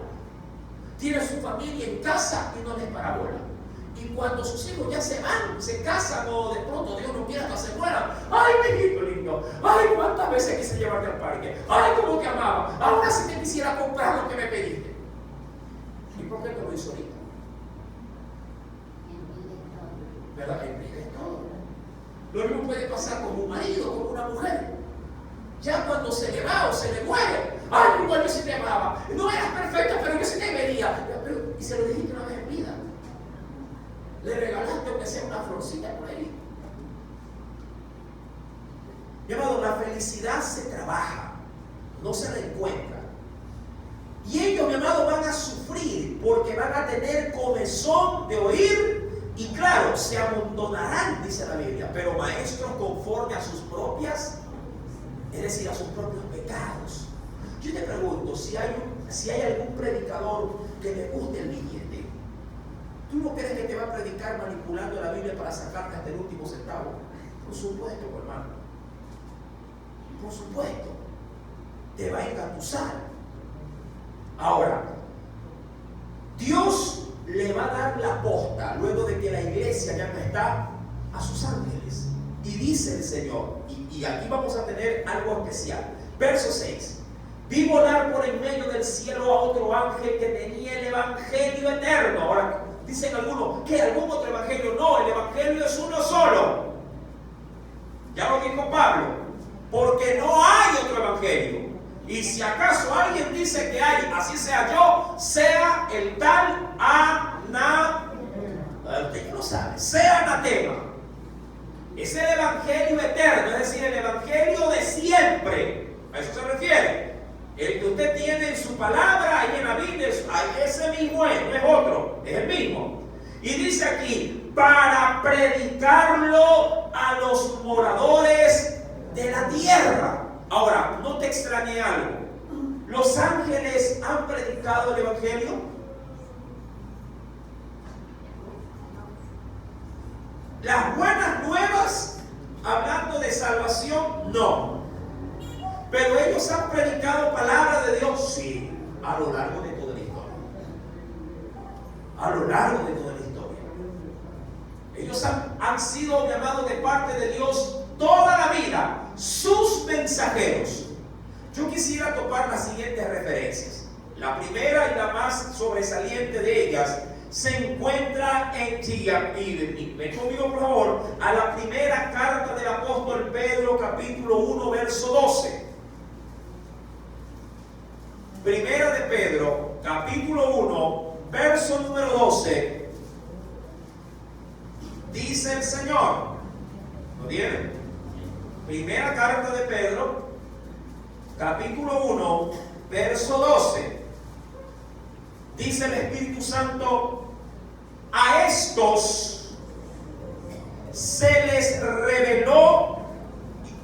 Tiene a su familia en casa y no les para bola. Y cuando sus hijos ya se van, se casan o de pronto Dios no quiera hasta se mueran, ay, mi hijito lindo, ay, cuántas veces quise llevarte al parque, ay, cómo te amaba, ahora sí te quisiera comprar lo que me pediste. ¿Y por qué te lo hizo ahorita? ¿Verdad? Envidia todo. Lo mismo puede pasar con un marido, con una mujer. Ya cuando se le va o se le muere, ay, igual yo sí te amaba, no eras perfecta, pero yo sí te veía. Y se lo dijiste una vez en vida. Le regalaste aunque sea una florcita por ahí. Mi amado, la felicidad se trabaja, no se la encuentra. Y ellos, mi amado, van a sufrir porque van a tener comezón de oír y claro, se amontonarán, dice la Biblia, pero maestros conforme a sus propias, es decir, a sus propios pecados. Yo te pregunto, si hay algún predicador que le guste el billete, ¿tú no crees que te va a predicar manipulando la Biblia para sacarte hasta el último centavo? Por supuesto, hermano. Por supuesto. Te va a engatusar. Ahora, Dios le va a dar la posta luego de que la iglesia ya no está a sus ángeles. Y dice el Señor, y aquí vamos a tener algo especial. Verso 6. Vi volar por en medio del cielo a otro ángel que tenía el evangelio eterno. Ahora, dicen algunos, ¿qué? ¿Algún otro evangelio? No, el evangelio es uno solo. Ya lo dijo Pablo, porque no hay otro evangelio. Y si acaso alguien dice que hay, así sea yo, sea el tal usted no sabe, sea anatema. Es el evangelio eterno, es decir, el evangelio de siempre. A eso se refiere. El que usted tiene en su palabra, ahí en la Biblia, ese mismo es, no es otro, es el mismo. Y dice aquí, para predicarlo a los moradores de la tierra. Ahora, no te extrañe algo. ¿Los ángeles han predicado el evangelio? Las buenas nuevas, hablando de salvación, no. Pero ellos han predicado palabra de Dios, sí, a lo largo de toda la historia. A lo largo de toda la historia. Ellos han sido llamados de parte de Dios toda la vida, sus mensajeros. Yo quisiera topar las siguientes referencias. La primera y la más sobresaliente de ellas se encuentra en y ven conmigo por favor a la primera carta del apóstol Pedro, capítulo 1, verso 12. Primera de Pedro, capítulo 1, verso número 12. Dice el Señor, ¿lo tienen? Primera carta de Pedro, capítulo 1, verso 12. Dice el Espíritu Santo, a estos se les reveló,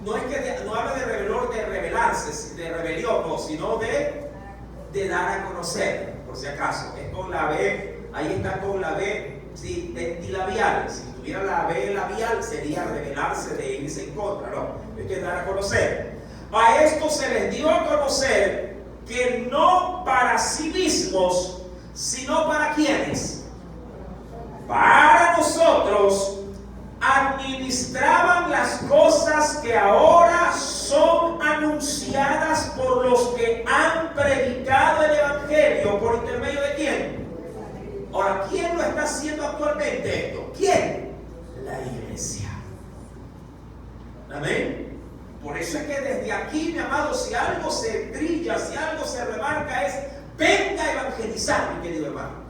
no es que no habla de revelor de revelarse, de rebelión, no, sino de dar a conocer, por si acaso, es con la B, ahí está con la B, sí, dentilabial. Si tuviera la B labial sería revelarse, de irse en contra, no, es que dar a conocer. A esto se les dio a conocer que no para sí mismos, sino para quienes, para nosotros, administraban las cosas que ahora son anunciadas por los que han predicado el evangelio. ¿Por intermedio de quién? Ahora, ¿quién lo está haciendo actualmente esto? ¿Quién? La iglesia. Amén. Por eso es que desde aquí, mi amado, si algo se brilla, si algo se remarca, es venga a evangelizar, mi querido hermano.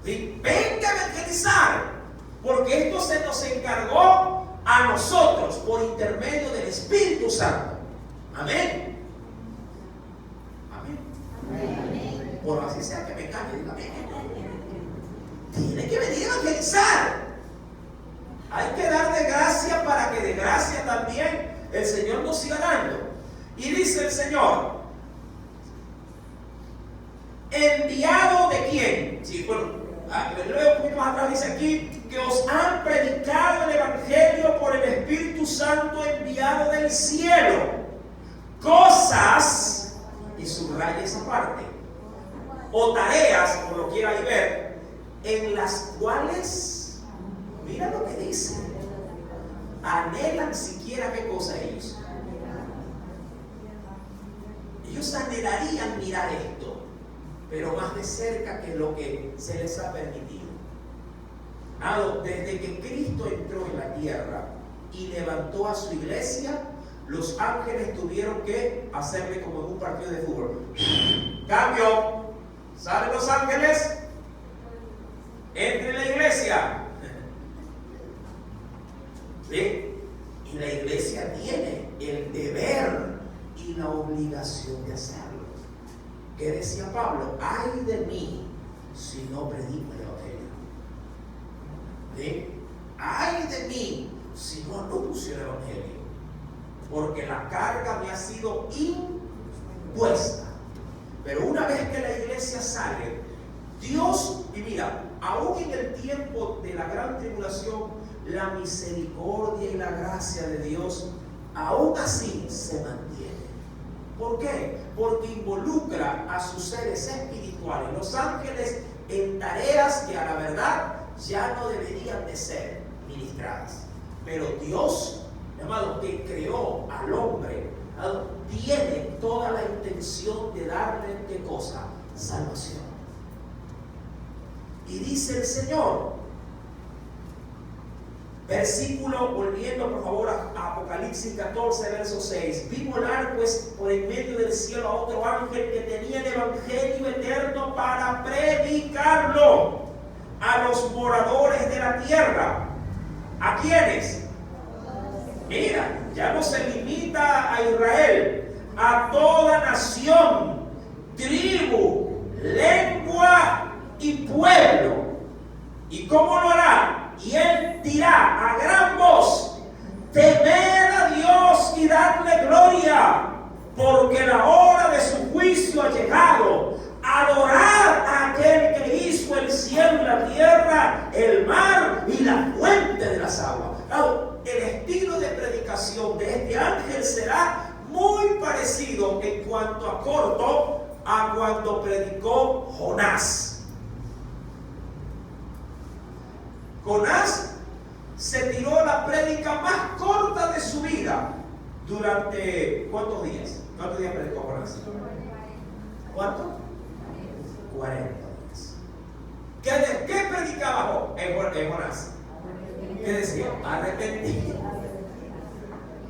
¿Sí? Venga a evangelizar. Porque esto se nos encargó a nosotros por intermedio del Espíritu Santo. Amén. Amén. Amén. Por así sea que me cambie, diga amén. Tiene que venir a evangelizar. Hay que dar de gracia para que de gracia también el Señor nos siga dando. Y dice el Señor, ¿enviado de quién? Sí, bueno, luego un poquito más atrás dice aquí que os han predicado el evangelio por el Espíritu Santo enviado del cielo, cosas, y subraya esa parte, o tareas, como lo quiera ahí ver, en las cuales, mira lo que dice, anhelan siquiera qué cosa ellos anhelarían mirar esto, pero más de cerca que lo que se les ha permitido. Desde que Cristo entró en la tierra y levantó a su iglesia, los ángeles tuvieron que hacerle como en un partido de fútbol. Cambio, salen los ángeles, entre en la iglesia. ¿Sí? Y la iglesia tiene el deber y la obligación de hacerlo. ¿Qué decía Pablo? Ay de mí si no predico el evangelio. ¿Sí? Ay de mí si no anuncio el evangelio. Porque la carga me ha sido impuesta. Pero una vez que la iglesia sale, Dios, y mira, aún en el tiempo de la gran tribulación, la misericordia y la gracia de Dios aún así se mantiene. ¿Por qué? Porque involucra a sus seres espirituales, los ángeles, en tareas que a la verdad ya no deberían de ser ministradas. Pero Dios, amado, que creó al hombre, tiene toda la intención de darle, ¿qué cosa? Salvación. Y dice el Señor, versículo, volviendo por favor a Apocalipsis 14, verso 6. Vi volar pues por en medio del cielo a otro ángel que tenía el evangelio eterno para predicarlo a los moradores de la tierra. ¿A quiénes? Mira, ya no se limita a Israel, a toda nación, tribu, lengua y pueblo. ¿Y cómo lo hará? Y él dirá a gran voz: temed a Dios y dadle gloria, porque la hora de su juicio ha llegado. Adorad a aquel que hizo el cielo y la tierra, el mar y la fuente de las aguas. El estilo de predicación de este ángel será muy parecido en cuanto a corto a cuando predicó Jonás. Jonás se tiró la prédica más corta de su vida durante ¿cuántos días? ¿Cuántos días predicó Jonás? ¿Cuánto? 40 días. ¿Qué predicaba Jonás? ¿Qué decía? Arrepentido.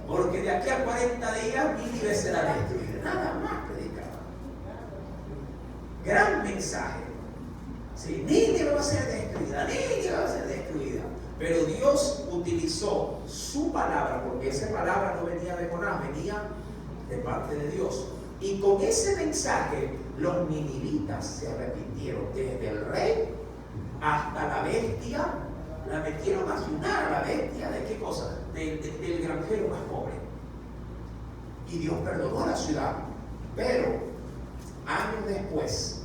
Porque de aquí a 40 días Nínive será destruida. Nada más predicaba. Gran mensaje. Sí, Nínive va a ser destruida, Nínive va a ser destruida. Pero Dios utilizó su palabra, porque esa palabra no venía de Jonás, venía de parte de Dios. Y con ese mensaje los ninivitas se arrepintieron, desde el rey hasta la bestia. La metieron a ayunar a la bestia. ¿De qué cosa? Del granjero más pobre. Y Dios perdonó a la ciudad. Pero años después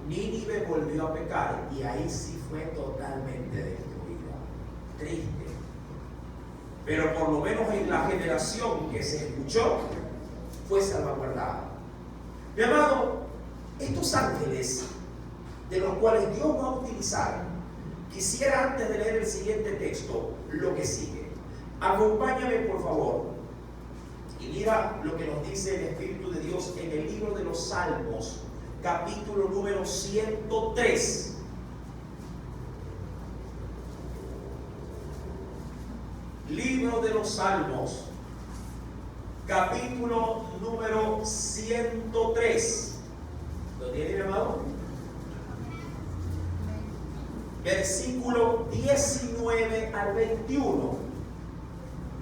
Nínive volvió a pecar, y ahí sí fue totalmente destruida. Triste. Pero por lo menos en la generación que se escuchó fue salvaguardada. Mi amado, estos ángeles de los cuales Dios va a utilizar, quisiera antes de leer el siguiente texto lo que sigue. Acompáñame por favor y mira lo que nos dice el Espíritu de Dios en el libro de los Salmos, capítulo número 103. Libro de los Salmos, capítulo número 103. ¿Lo tiene, mi amado? Versículo 19 al 21.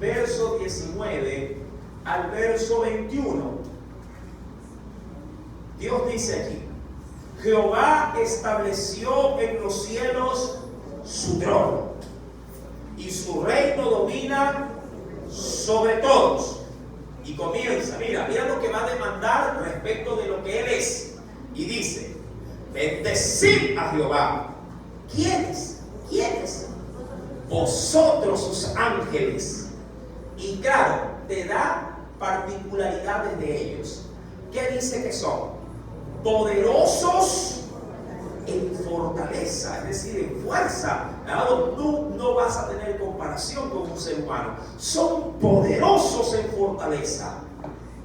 Verso 19 al verso 21. Dios dice aquí: Jehová estableció en los cielos su trono, y su reino domina sobre todos. Y comienza, mira lo que va a demandar respecto de lo que Él es. Y dice: bendecid a Jehová. ¿Quiénes? ¿Quiénes? Vosotros sus ángeles. Y claro, te da particularidades de ellos. ¿Qué dice que son? Poderosos en fortaleza, es decir, en fuerza. Tú no vas a tener comparación con un ser humano. Son poderosos en fortaleza.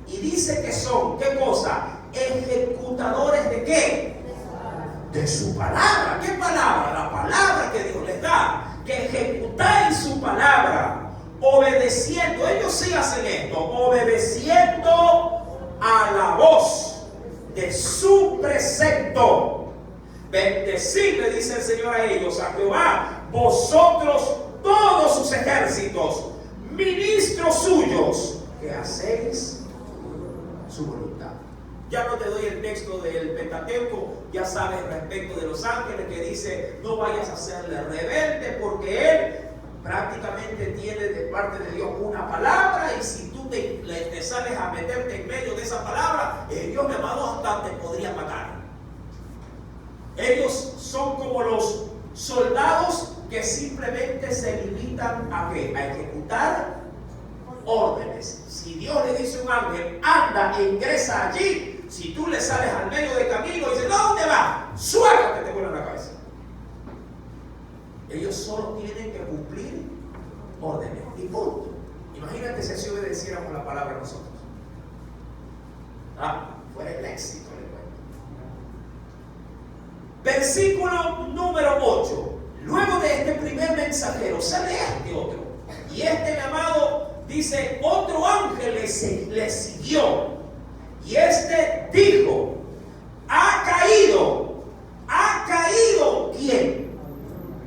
Y dice que son, ¿qué cosa? Ejecutadores de ¿qué? De su palabra. ¿Qué palabra? La palabra que Dios les da, que ejecutáis su palabra, obedeciendo, ellos sí hacen esto, obedeciendo a la voz de su precepto. Bendecid, le dice el Señor a ellos, a Jehová, vosotros todos sus ejércitos, ministros suyos, que hacéis su voluntad. Ya no te doy el texto del Pentateuco, ya sabes respecto de los ángeles que dice, no vayas a hacerle rebelde, porque él prácticamente tiene de parte de Dios una palabra, y si tú te sales a meterte en medio de esa palabra, Dios, mi amado, hasta te podría matar. Ellos son como los soldados que simplemente se limitan a ¿qué? A ejecutar órdenes. Si Dios le dice a un ángel, anda e ingresa allí, si tú le sales al medio de camino y dices, ¿dónde va? Suéltate, te vuelve la cabeza. Ellos solo tienen que cumplir órdenes y punto. Imagínate si así obedeciéramos la palabra nosotros. Fuera el éxito, le cuento. Versículo número 8. Luego de este primer mensajero sale este otro. Y este llamado dice, otro ángel le siguió. Y este dijo, ¿ha caído quién?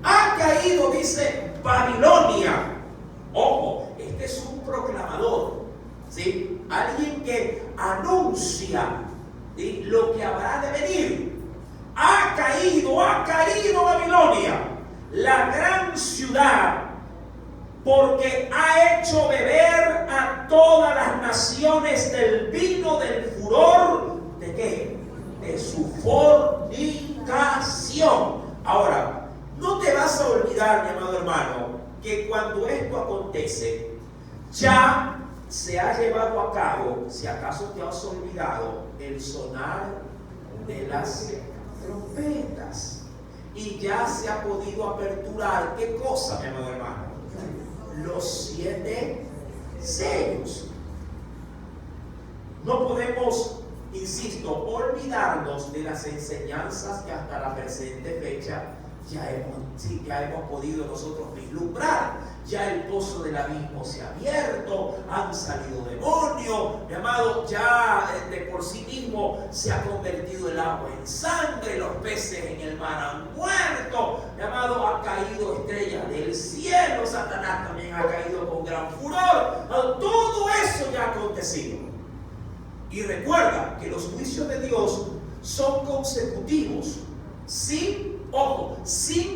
Ha caído, dice, Babilonia. Ojo, este es un proclamador, ¿sí? Alguien que anuncia, ¿sí?, lo que habrá de venir. Ha caído Babilonia, la gran ciudad, porque ha hecho beber a todas las naciones del vino del furor, ¿de qué? De su fornicación. Ahora, no te vas a olvidar, mi amado hermano, que cuando esto acontece, ya se ha llevado a cabo, si acaso te has olvidado, el sonar de las trompetas. Y ya se ha podido aperturar, ¿qué cosa, mi amado hermano? Los 7 sellos. No podemos, insisto, olvidarnos de las enseñanzas que hasta la presente fecha ya hemos podido nosotros vislumbrar. Ya el pozo del abismo se ha abierto, han salido demonios, mi amado, ya de por sí mismo se ha convertido el agua en sangre, los peces en el mar han muerto, mi amado, ha caído estrellas del cielo, Satanás también ha caído con gran furor. Todo eso ya ha acontecido. Y recuerda que los juicios de Dios son consecutivos, sin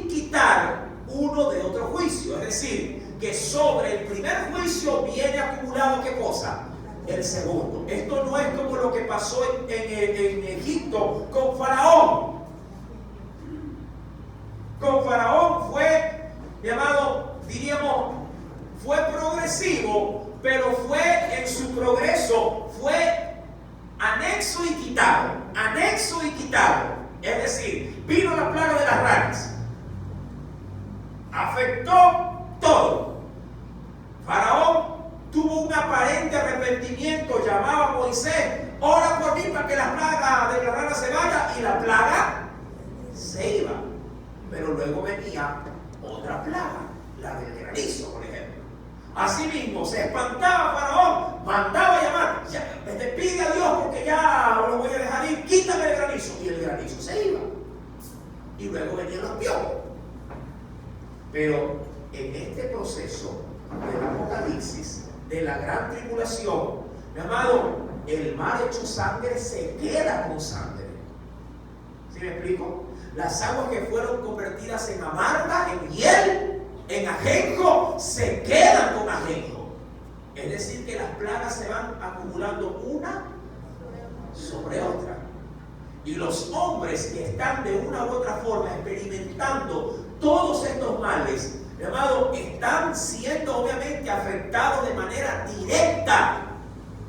quitar uno de otro juicio. Es decir, que sobre el primer juicio viene acumulado ¿qué cosa? El segundo. Esto no es como lo que pasó en Egipto con Faraón. Con Faraón fue, mi amado, diríamos, fue progresivo, pero fue en su progreso, fue anexo y quitado. Anexo y quitado. Es decir, vino la plaga de las ranas, afectó todo. Faraón tuvo un aparente arrepentimiento, llamaba a Moisés, ora por mí para que la plaga de las ranas se vaya, y la plaga se iba. Pero luego venía otra plaga, la del granizo, por ejemplo. Asimismo, se espantaba Faraón, mandaba a llamar, te pide a Dios porque ya lo voy a dejar ir, quítame el granizo, y el granizo se iba. Y luego venían los piojos. Pero en este proceso del Apocalipsis, de la gran tribulación, mi amado, el mar hecho sangre se queda con sangre. ¿Sí me explico? Las aguas que fueron convertidas en amarga, en hiel, en ajenjo, se quedan con ajenjo. Es decir, que las plagas se van acumulando una sobre otra. Y los hombres que están de una u otra forma experimentando todos estos males, mi amado, están siendo obviamente afectados de manera directa.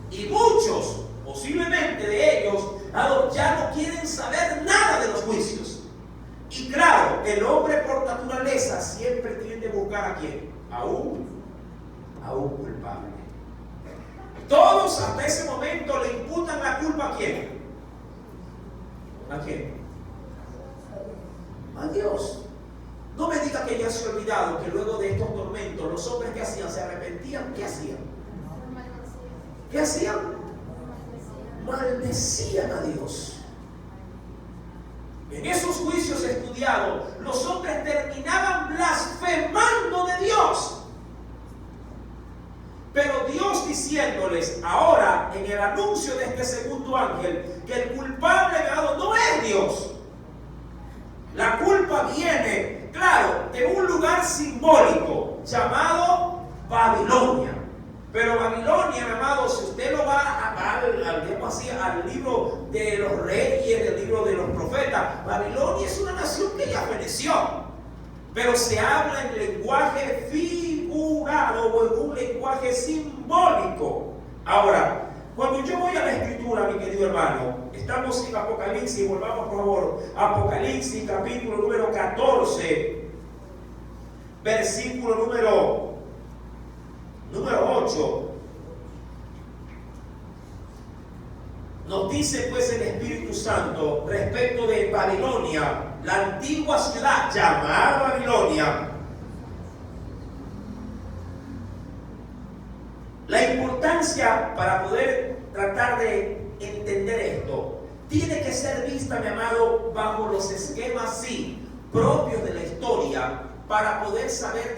Y muchos, posiblemente de ellos, ya no quieren saber nada de los juicios. Y claro, el hombre por naturaleza siempre tiende a buscar a quién, a un culpable. Todos hasta ese momento le imputan la culpa a quién. ¿A quién? A Dios. No me diga que ya se ha olvidado que luego de estos tormentos, los hombres que hacían, se arrepentían. ¿Qué hacían? ¿Qué hacían? Maldecían a Dios. En esos juicios estudiados, los hombres terminaban blasfemando de Dios. Pero Dios diciéndoles ahora en el anuncio de este segundo ángel que el culpable no es Dios. La culpa viene, claro, de un lugar simbólico llamado Babilonia. Pero Babilonia, mi amado, si usted lo va al libro de los reyes, del libro de los profetas, Babilonia es una nación que ya feneció. Pero se habla en lenguaje figurado o en un lenguaje simbólico. Ahora, cuando yo voy a la escritura, mi querido hermano, estamos en Apocalipsis, volvamos por favor, Apocalipsis capítulo número 14, versículo número 8. Nos dice pues el Espíritu Santo respecto de Babilonia, la antigua ciudad llamada Babilonia. La importancia para poder tratar de entender esto tiene que ser vista, mi amado, bajo los esquemas sí propios de la historia, para poder saber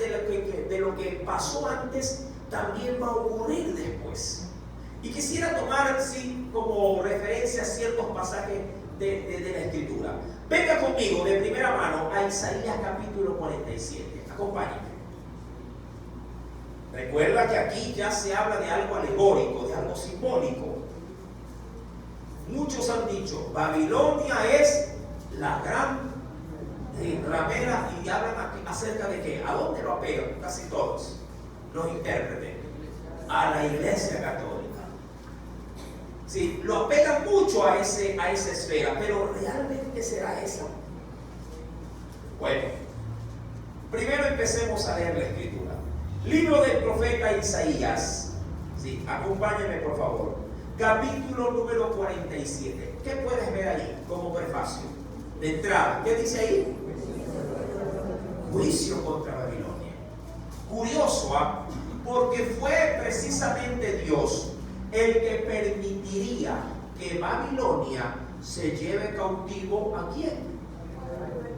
de lo que pasó antes también va a ocurrir después. Y quisiera tomar sí como referencia ciertos pasajes de la escritura. Venga conmigo de primera mano a Isaías capítulo 47. Acompáñame. Recuerda que aquí ya se habla de algo alegórico, de algo simbólico. Muchos han dicho, Babilonia es la gran ramera, y hablan aquí acerca de qué, ¿a dónde lo apegan? Casi todos los intérpretes, a la Iglesia Católica. Sí, lo apegan mucho a esa esfera, pero ¿realmente será esa? Bueno, primero empecemos a leer la escritura. Libro del profeta Isaías, sí, acompáñenme por favor, capítulo número 47. ¿Qué puedes ver ahí como prefacio? De entrada, ¿qué dice ahí? Juicio contra Babilonia. Curioso, porque fue precisamente Dios el que permitiría que Babilonia se lleve cautivo ¿a quién?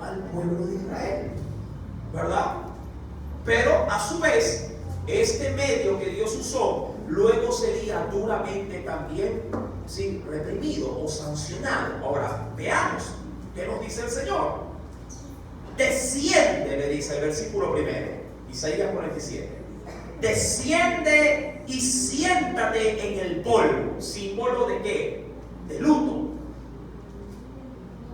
Al pueblo de Israel, ¿verdad? Pero a su vez, este medio que Dios usó luego sería duramente también sí, reprimido o sancionado. Ahora, veamos qué nos dice el Señor. Desciende, le dice el versículo primero, Isaías 47. Desciende y siéntate en el polvo. ¿Símbolo de qué? De luto.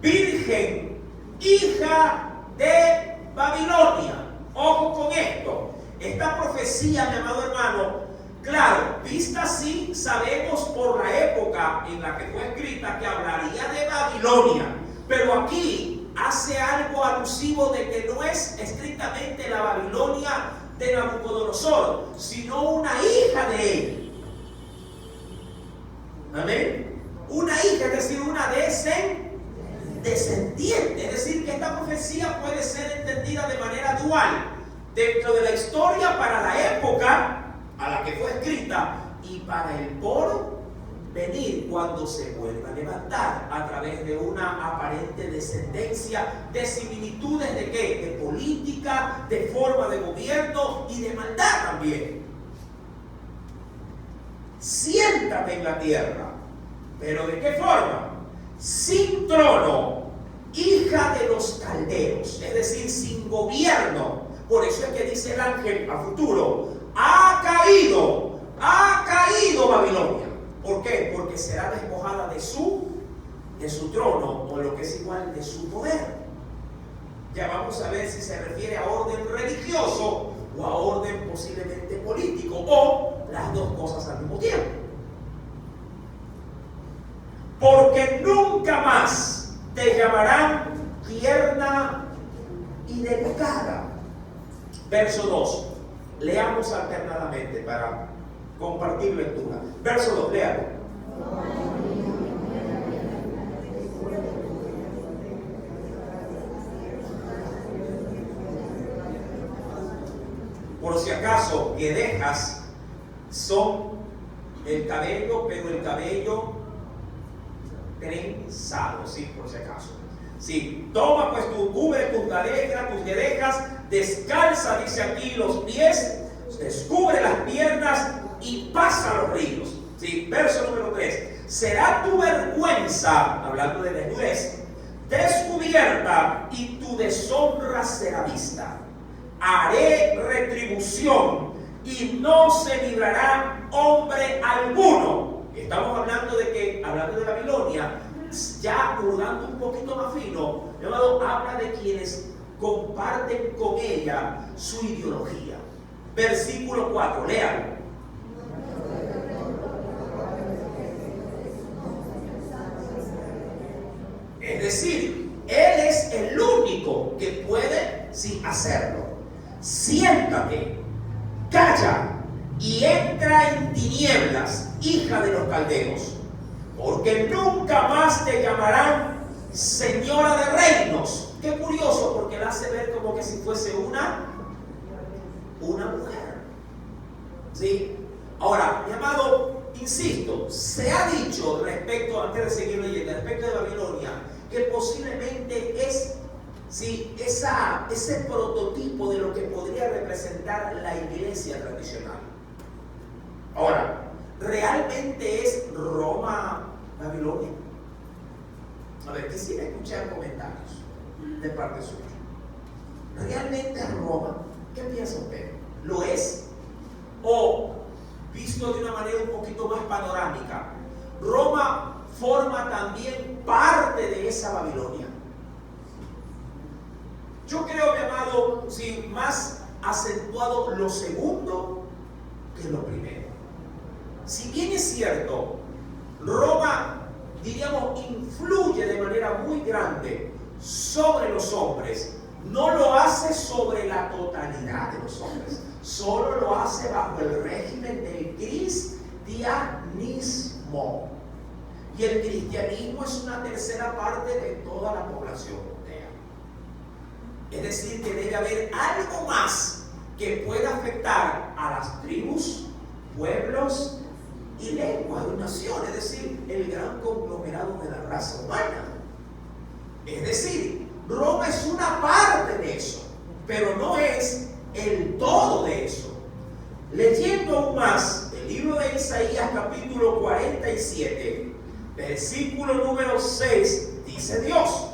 Virgen, hija de Babilonia. Ojo con esto. Esta profecía, mi amado hermano, claro, vista así, sabemos por la época en la que fue escrita que hablaría de Babilonia. Pero aquí hace algo alusivo de que no es estrictamente la Babilonia de Nabucodonosor, sino una hija de él. Amén. Una hija, es decir, una descendiente. Es decir, que esta profecía puede ser entendida de manera dual. Dentro de la historia para la época a la que fue escrita y para el porvenir cuando se vuelva a levantar a través de una aparente descendencia de similitudes de ¿qué? De política, de forma de gobierno y de maldad también. Siéntate en la tierra, pero ¿de qué forma? Sin trono, hija de los caldeos, es decir, sin gobierno. Por eso es que dice el ángel a futuro, ha caído Babilonia. ¿Por qué? Porque será despojada de su trono, o lo que es igual, de su poder. Ya vamos a ver si se refiere a orden religioso o a orden posiblemente político, o las dos cosas al mismo tiempo. Porque nunca más te llamarán tierna y delicada. Verso 2. Leamos alternadamente para compartir lectura. Verso 2, léalo. Por si acaso, guedejas son el cabello, pero el cabello trenzado, sí, por si acaso. Sí, toma pues cubre tus guedejas, descalza, dice aquí, los pies, descubre las piernas y pasa los ríos. Sí, verso número 3. Será tu vergüenza, hablando de desnudez, descubierta y tu deshonra será vista. Haré retribución y no se librará hombre alguno. Estamos hablando de Babilonia, ya hurgando un poquito más fino, habla de quienes comparten con ella su ideología. Versículo 4, lean. Es decir, Él es el único que puede hacerlo. Siéntate, calla y entra en tinieblas, hija de los caldeos, porque nunca más te llamarán señora de reinos. Qué curioso, porque la hace ver como que si fuese una mujer. ¿Sí? Ahora, mi amado, insisto, se ha dicho respecto, antes de seguir leyendo, respecto de Babilonia, que posiblemente es ese prototipo de lo que podría representar la iglesia tradicional. Ahora, ¿realmente es Roma Babilonia? A ver, quisiera escuchar comentarios de parte suya. ¿Realmente es Roma? ¿Qué piensa usted? ¿Lo es? O, visto de una manera un poquito más panorámica, ¿Roma forma también parte de esa Babilonia? Yo creo, mi amado, más acentuado lo segundo que lo primero. Si bien es cierto, Roma, diríamos, influye de manera muy grande sobre los hombres, no lo hace sobre la totalidad de los hombres, solo lo hace bajo el régimen del cristianismo. Y el cristianismo es una tercera parte de toda la población mundial. Es decir, que debe haber algo más que pueda afectar a las tribus, pueblos y lenguas de una nación, es decir, el gran conglomerado de la raza humana. Es decir, Roma es una parte de eso, pero no es el todo de eso. Leyendo aún más el libro de Isaías, capítulo 47, versículo número 6, dice Dios: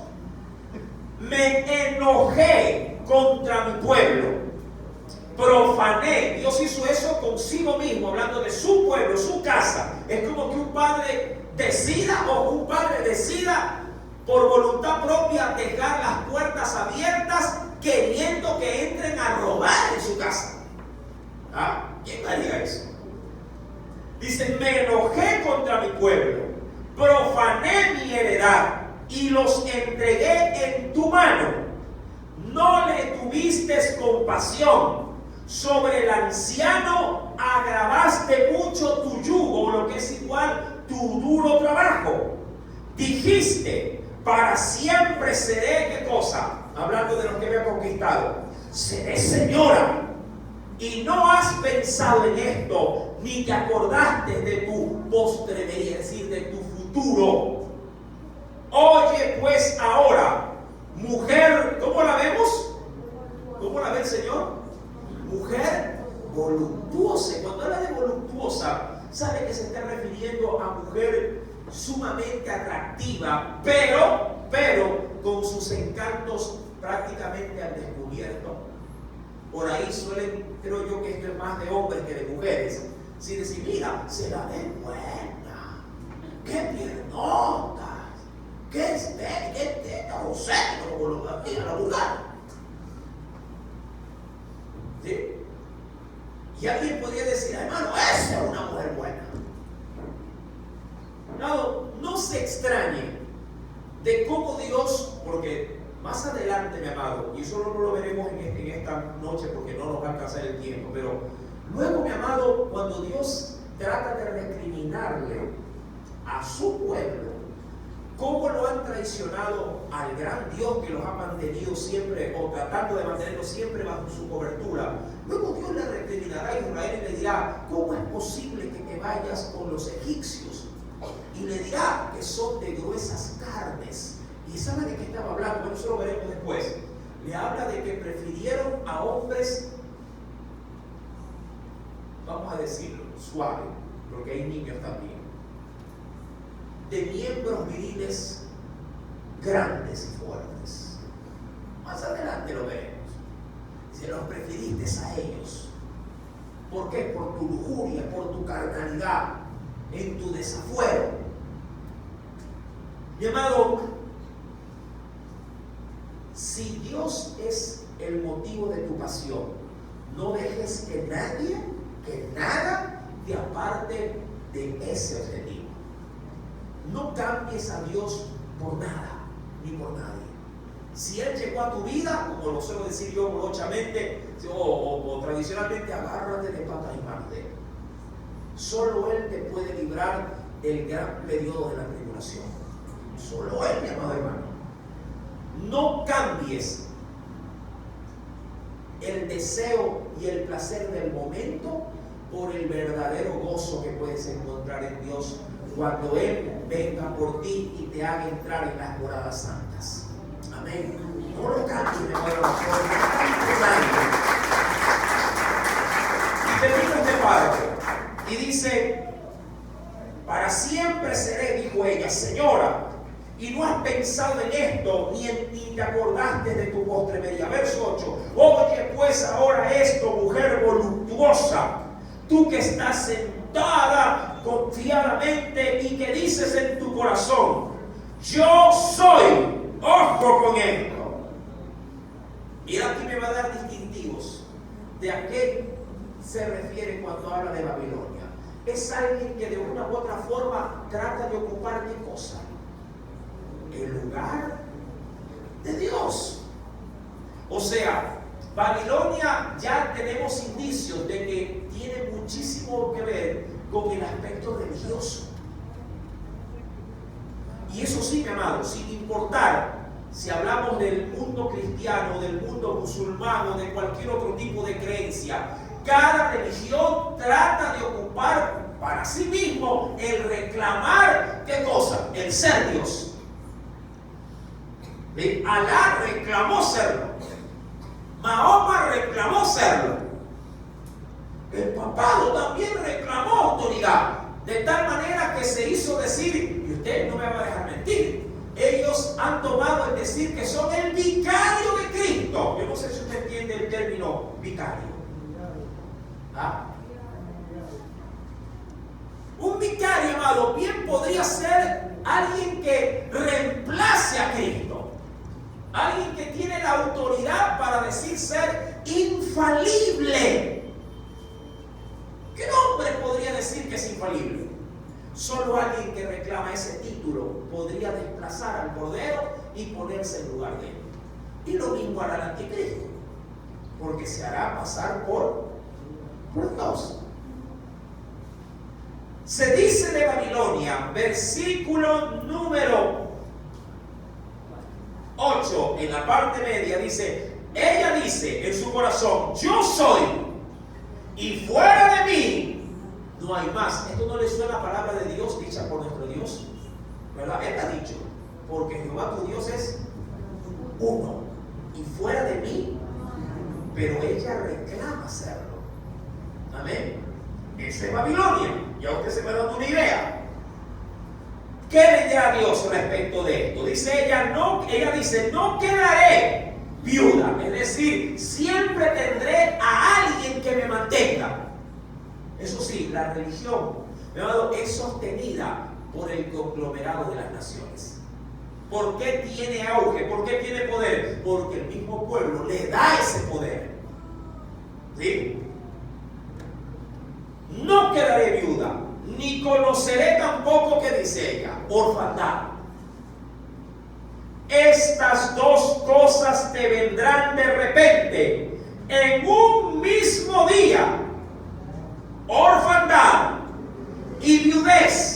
me enojé contra mi pueblo, profané. Dios hizo eso consigo mismo, hablando de su pueblo, su casa. Es como que un padre decida por voluntad propia dejar las puertas abiertas, queriendo que entren a robar en su casa. ¿Ah? ¿Quién haría eso? Dice: me enojé contra mi pueblo, profané mi heredad y los entregué en tu mano. No le tuviste compasión. Sobre el anciano agravaste mucho tu yugo, lo que es igual tu duro trabajo. Dijiste: para siempre seré, ¿qué cosa? Hablando de lo que había conquistado, seré señora. Y no has pensado en esto, ni te acordaste de tu postrevería, es decir, de tu futuro. Oye pues ahora, mujer, ¿cómo la vemos? ¿Cómo la ve el Señor? Mujer voluptuosa. Cuando habla de voluptuosa, sabe que se está refiriendo a mujer sumamente atractiva, pero con sus encantos prácticamente al descubierto. Por ahí suelen, creo yo que esto es más de hombres que de mujeres, si decir: mira, se la ve buena, qué piernotas, qué estética, qué teta, o sea, como lo mira la vulgar. ¿Sí? Y alguien podría decir: hermano, esa es una mujer buena. No se extrañe de cómo Dios, porque más adelante, mi amado, y eso no lo veremos en esta noche porque no nos va a alcanzar el tiempo, pero luego, mi amado, cuando Dios trata de recriminarle a su pueblo, cómo lo han traicionado al gran Dios que los ha mantenido siempre, o tratando de mantenerlos siempre bajo su cobertura, luego Dios le esas carnes. ¿Y sabe de qué estaba hablando? Bueno, eso lo veremos después. Le habla de que prefirieron a hombres, vamos a decirlo, suave, porque hay niños también, de miembros viriles grandes y fuertes. Más adelante lo veremos. Se los preferiste a ellos. ¿Por qué? Por tu lujuria, por tu carnalidad, en tu desafuero. Mi amado, si Dios es el motivo de tu pasión, no dejes que nadie, que nada te aparte de ese objetivo. No cambies a Dios por nada, ni por nadie. Si Él llegó a tu vida, como lo suelo decir yo brochamente o tradicionalmente, agárrate de patas y manos de Él. Solo Él te puede librar del gran periodo de la tribulación. Solo Él, mi amado hermano. No cambies el deseo y el placer del momento por el verdadero gozo que puedes encontrar en Dios cuando Él venga por ti y te haga entrar en las moradas santas. Amén. No lo cambies, mi amado hermano. Y termina este padre y dice: para siempre seré, dijo ella, señora, y no has pensado en esto, ni te acordaste de tu postremería. Verso 8. Oye pues ahora esto, mujer voluptuosa, tú que estás sentada confiadamente y que dices en tu corazón: yo soy. Ojo con esto. Mira, aquí me va a dar distintivos de a qué se refiere cuando habla de Babilonia. Es alguien que de una u otra forma trata de ocupar ¿qué cosa? El lugar de Dios. O sea, Babilonia ya tenemos indicios de que tiene muchísimo que ver con el aspecto religioso. Y eso sí, mi amado, sin importar si hablamos del mundo cristiano, del mundo musulmán o de cualquier otro tipo de creencia, cada religión trata de ocupar para sí mismo el reclamar, ¿qué cosa? El ser Dios. Alá reclamó serlo. Mahoma reclamó serlo. El papado también reclamó autoridad. De tal manera que se hizo decir, y usted no me va a dejar mentir, ellos han tomado el decir que son el vicario de Cristo. Yo no sé si usted entiende el término vicario. ¿Ah? Un vicario, amado, bien podría ser alguien que reemplace a Cristo. Alguien que tiene la autoridad para decir ser infalible. ¿Qué hombre podría decir que es infalible? Solo alguien que reclama ese título podría desplazar al Cordero y ponerse en lugar de él. Y lo mismo hará el anticristo, porque se hará pasar por Dios. Se dice de Babilonia, versículo número 8, en la parte media, dice, ella dice en su corazón: yo soy, y fuera de mí no hay más. Esto no le suena a palabra de Dios dicha por nuestro Dios, ¿verdad? Él ha dicho: porque Jehová tu Dios es uno, y fuera de mí. Pero ella reclama serlo. Amén. Esa es Babilonia. Ya usted se me da una idea. ¿Qué le dirá Dios respecto de esto? Dice ella dice: no quedaré viuda, es decir, siempre tendré a alguien que me mantenga. Eso sí, la religión, mi amado, es sostenida por el conglomerado de las naciones. ¿Por qué tiene auge? ¿Por qué tiene poder? Porque el mismo pueblo le da ese poder. ¿Sí? No quedaré viuda, ni conoceré tampoco, que dice ella, orfandad. Estas dos cosas te vendrán de repente, en un mismo día: orfandad y viudez.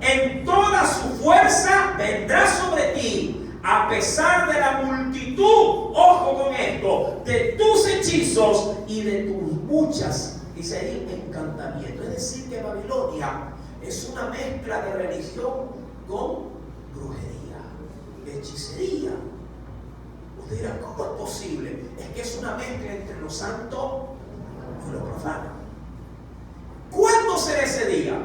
En toda su fuerza vendrá sobre ti, a pesar de la multitud, ojo con esto, de tus hechizos y de tus muchas, dice ahí, encantamientos. Es decir, que Babilonia es una mezcla de religión con brujería, hechicería. Usted dirá, ¿cómo es posible? Es que es una mezcla entre lo santo y lo profano. ¿Cuándo será ese día?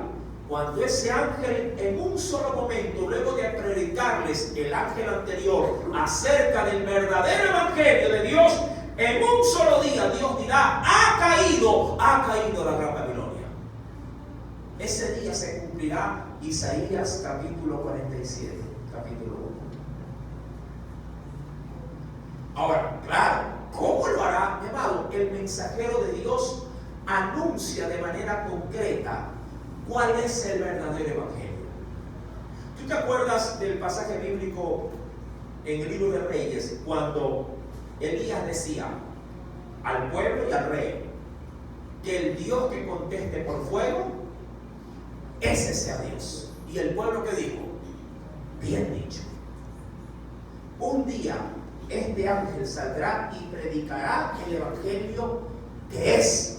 Cuando ese ángel en un solo momento, luego de predicarles el ángel anterior acerca del verdadero evangelio de Dios, en un solo día Dios dirá, ha caído la gran Babilonia. Ese día se cumplirá Isaías capítulo 47, capítulo 1. Ahora, claro, ¿cómo lo hará? Mi amado, el mensajero de Dios anuncia de manera concreta cuál es el verdadero evangelio. ¿Tú te acuerdas del pasaje bíblico en el libro de Reyes cuando Elías decía al pueblo y al rey que el Dios que conteste por fuego, ese sea Dios? Y el pueblo, que dijo: bien dicho. Un día este ángel saldrá y predicará el evangelio que es.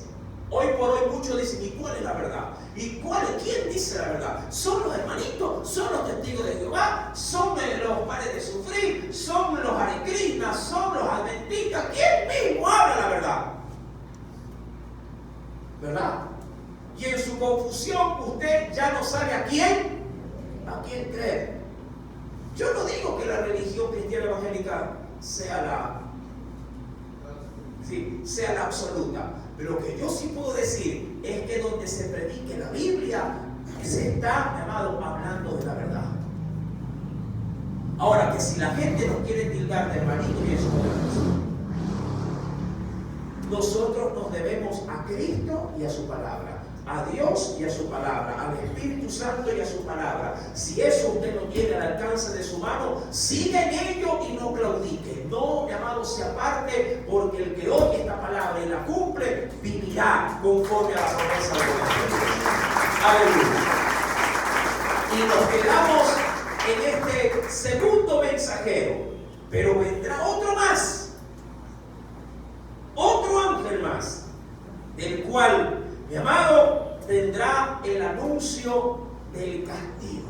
Hoy por hoy muchos dicen, ¿y cuál es la verdad? ¿Quién dice la verdad? ¿Son los hermanitos? ¿Son los testigos de Jehová? ¿Son los pares de sufrir? ¿Son los Hare Krishna? ¿Son los adventistas? ¿Quién mismo habla la verdad? ¿Verdad? Y en su confusión usted ya no sabe a quién creer. Yo no digo que la religión cristiana evangélica sea la absoluta. Pero lo que yo sí puedo decir es que donde se predique la Biblia, se está, mi amado, hablando de la verdad. Ahora, que si la gente nos quiere tildar de hermanitos, y eso es otra cosa. Nosotros nos debemos a Cristo y a su palabra, a Dios y a su palabra, al Espíritu Santo y a su palabra. Si eso usted no tiene al alcance de su mano, siga en ello y no claudique. No, mi amado, se aparte, porque el que oye esta palabra y la cumple, vivirá conforme a la promesa de Dios. Aleluya. Y nos quedamos en este segundo mensajero, pero vendrá otro más, otro ángel más, del cual, mi amado, tendrá el anuncio del castigo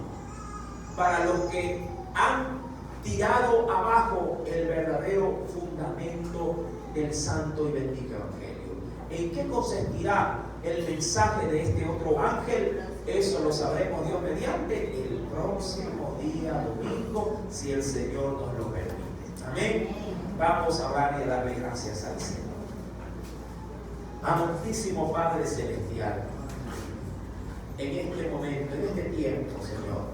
para los que han tirado abajo el verdadero fundamento del santo y bendito evangelio. ¿En qué consistirá el mensaje de este otro ángel? Eso lo sabremos, Dios mediante, el próximo día domingo, si el Señor nos lo permite. Amén. Vamos a orar y a darle gracias al Señor. Amantísimo Padre Celestial, en este momento, en este tiempo, Señor,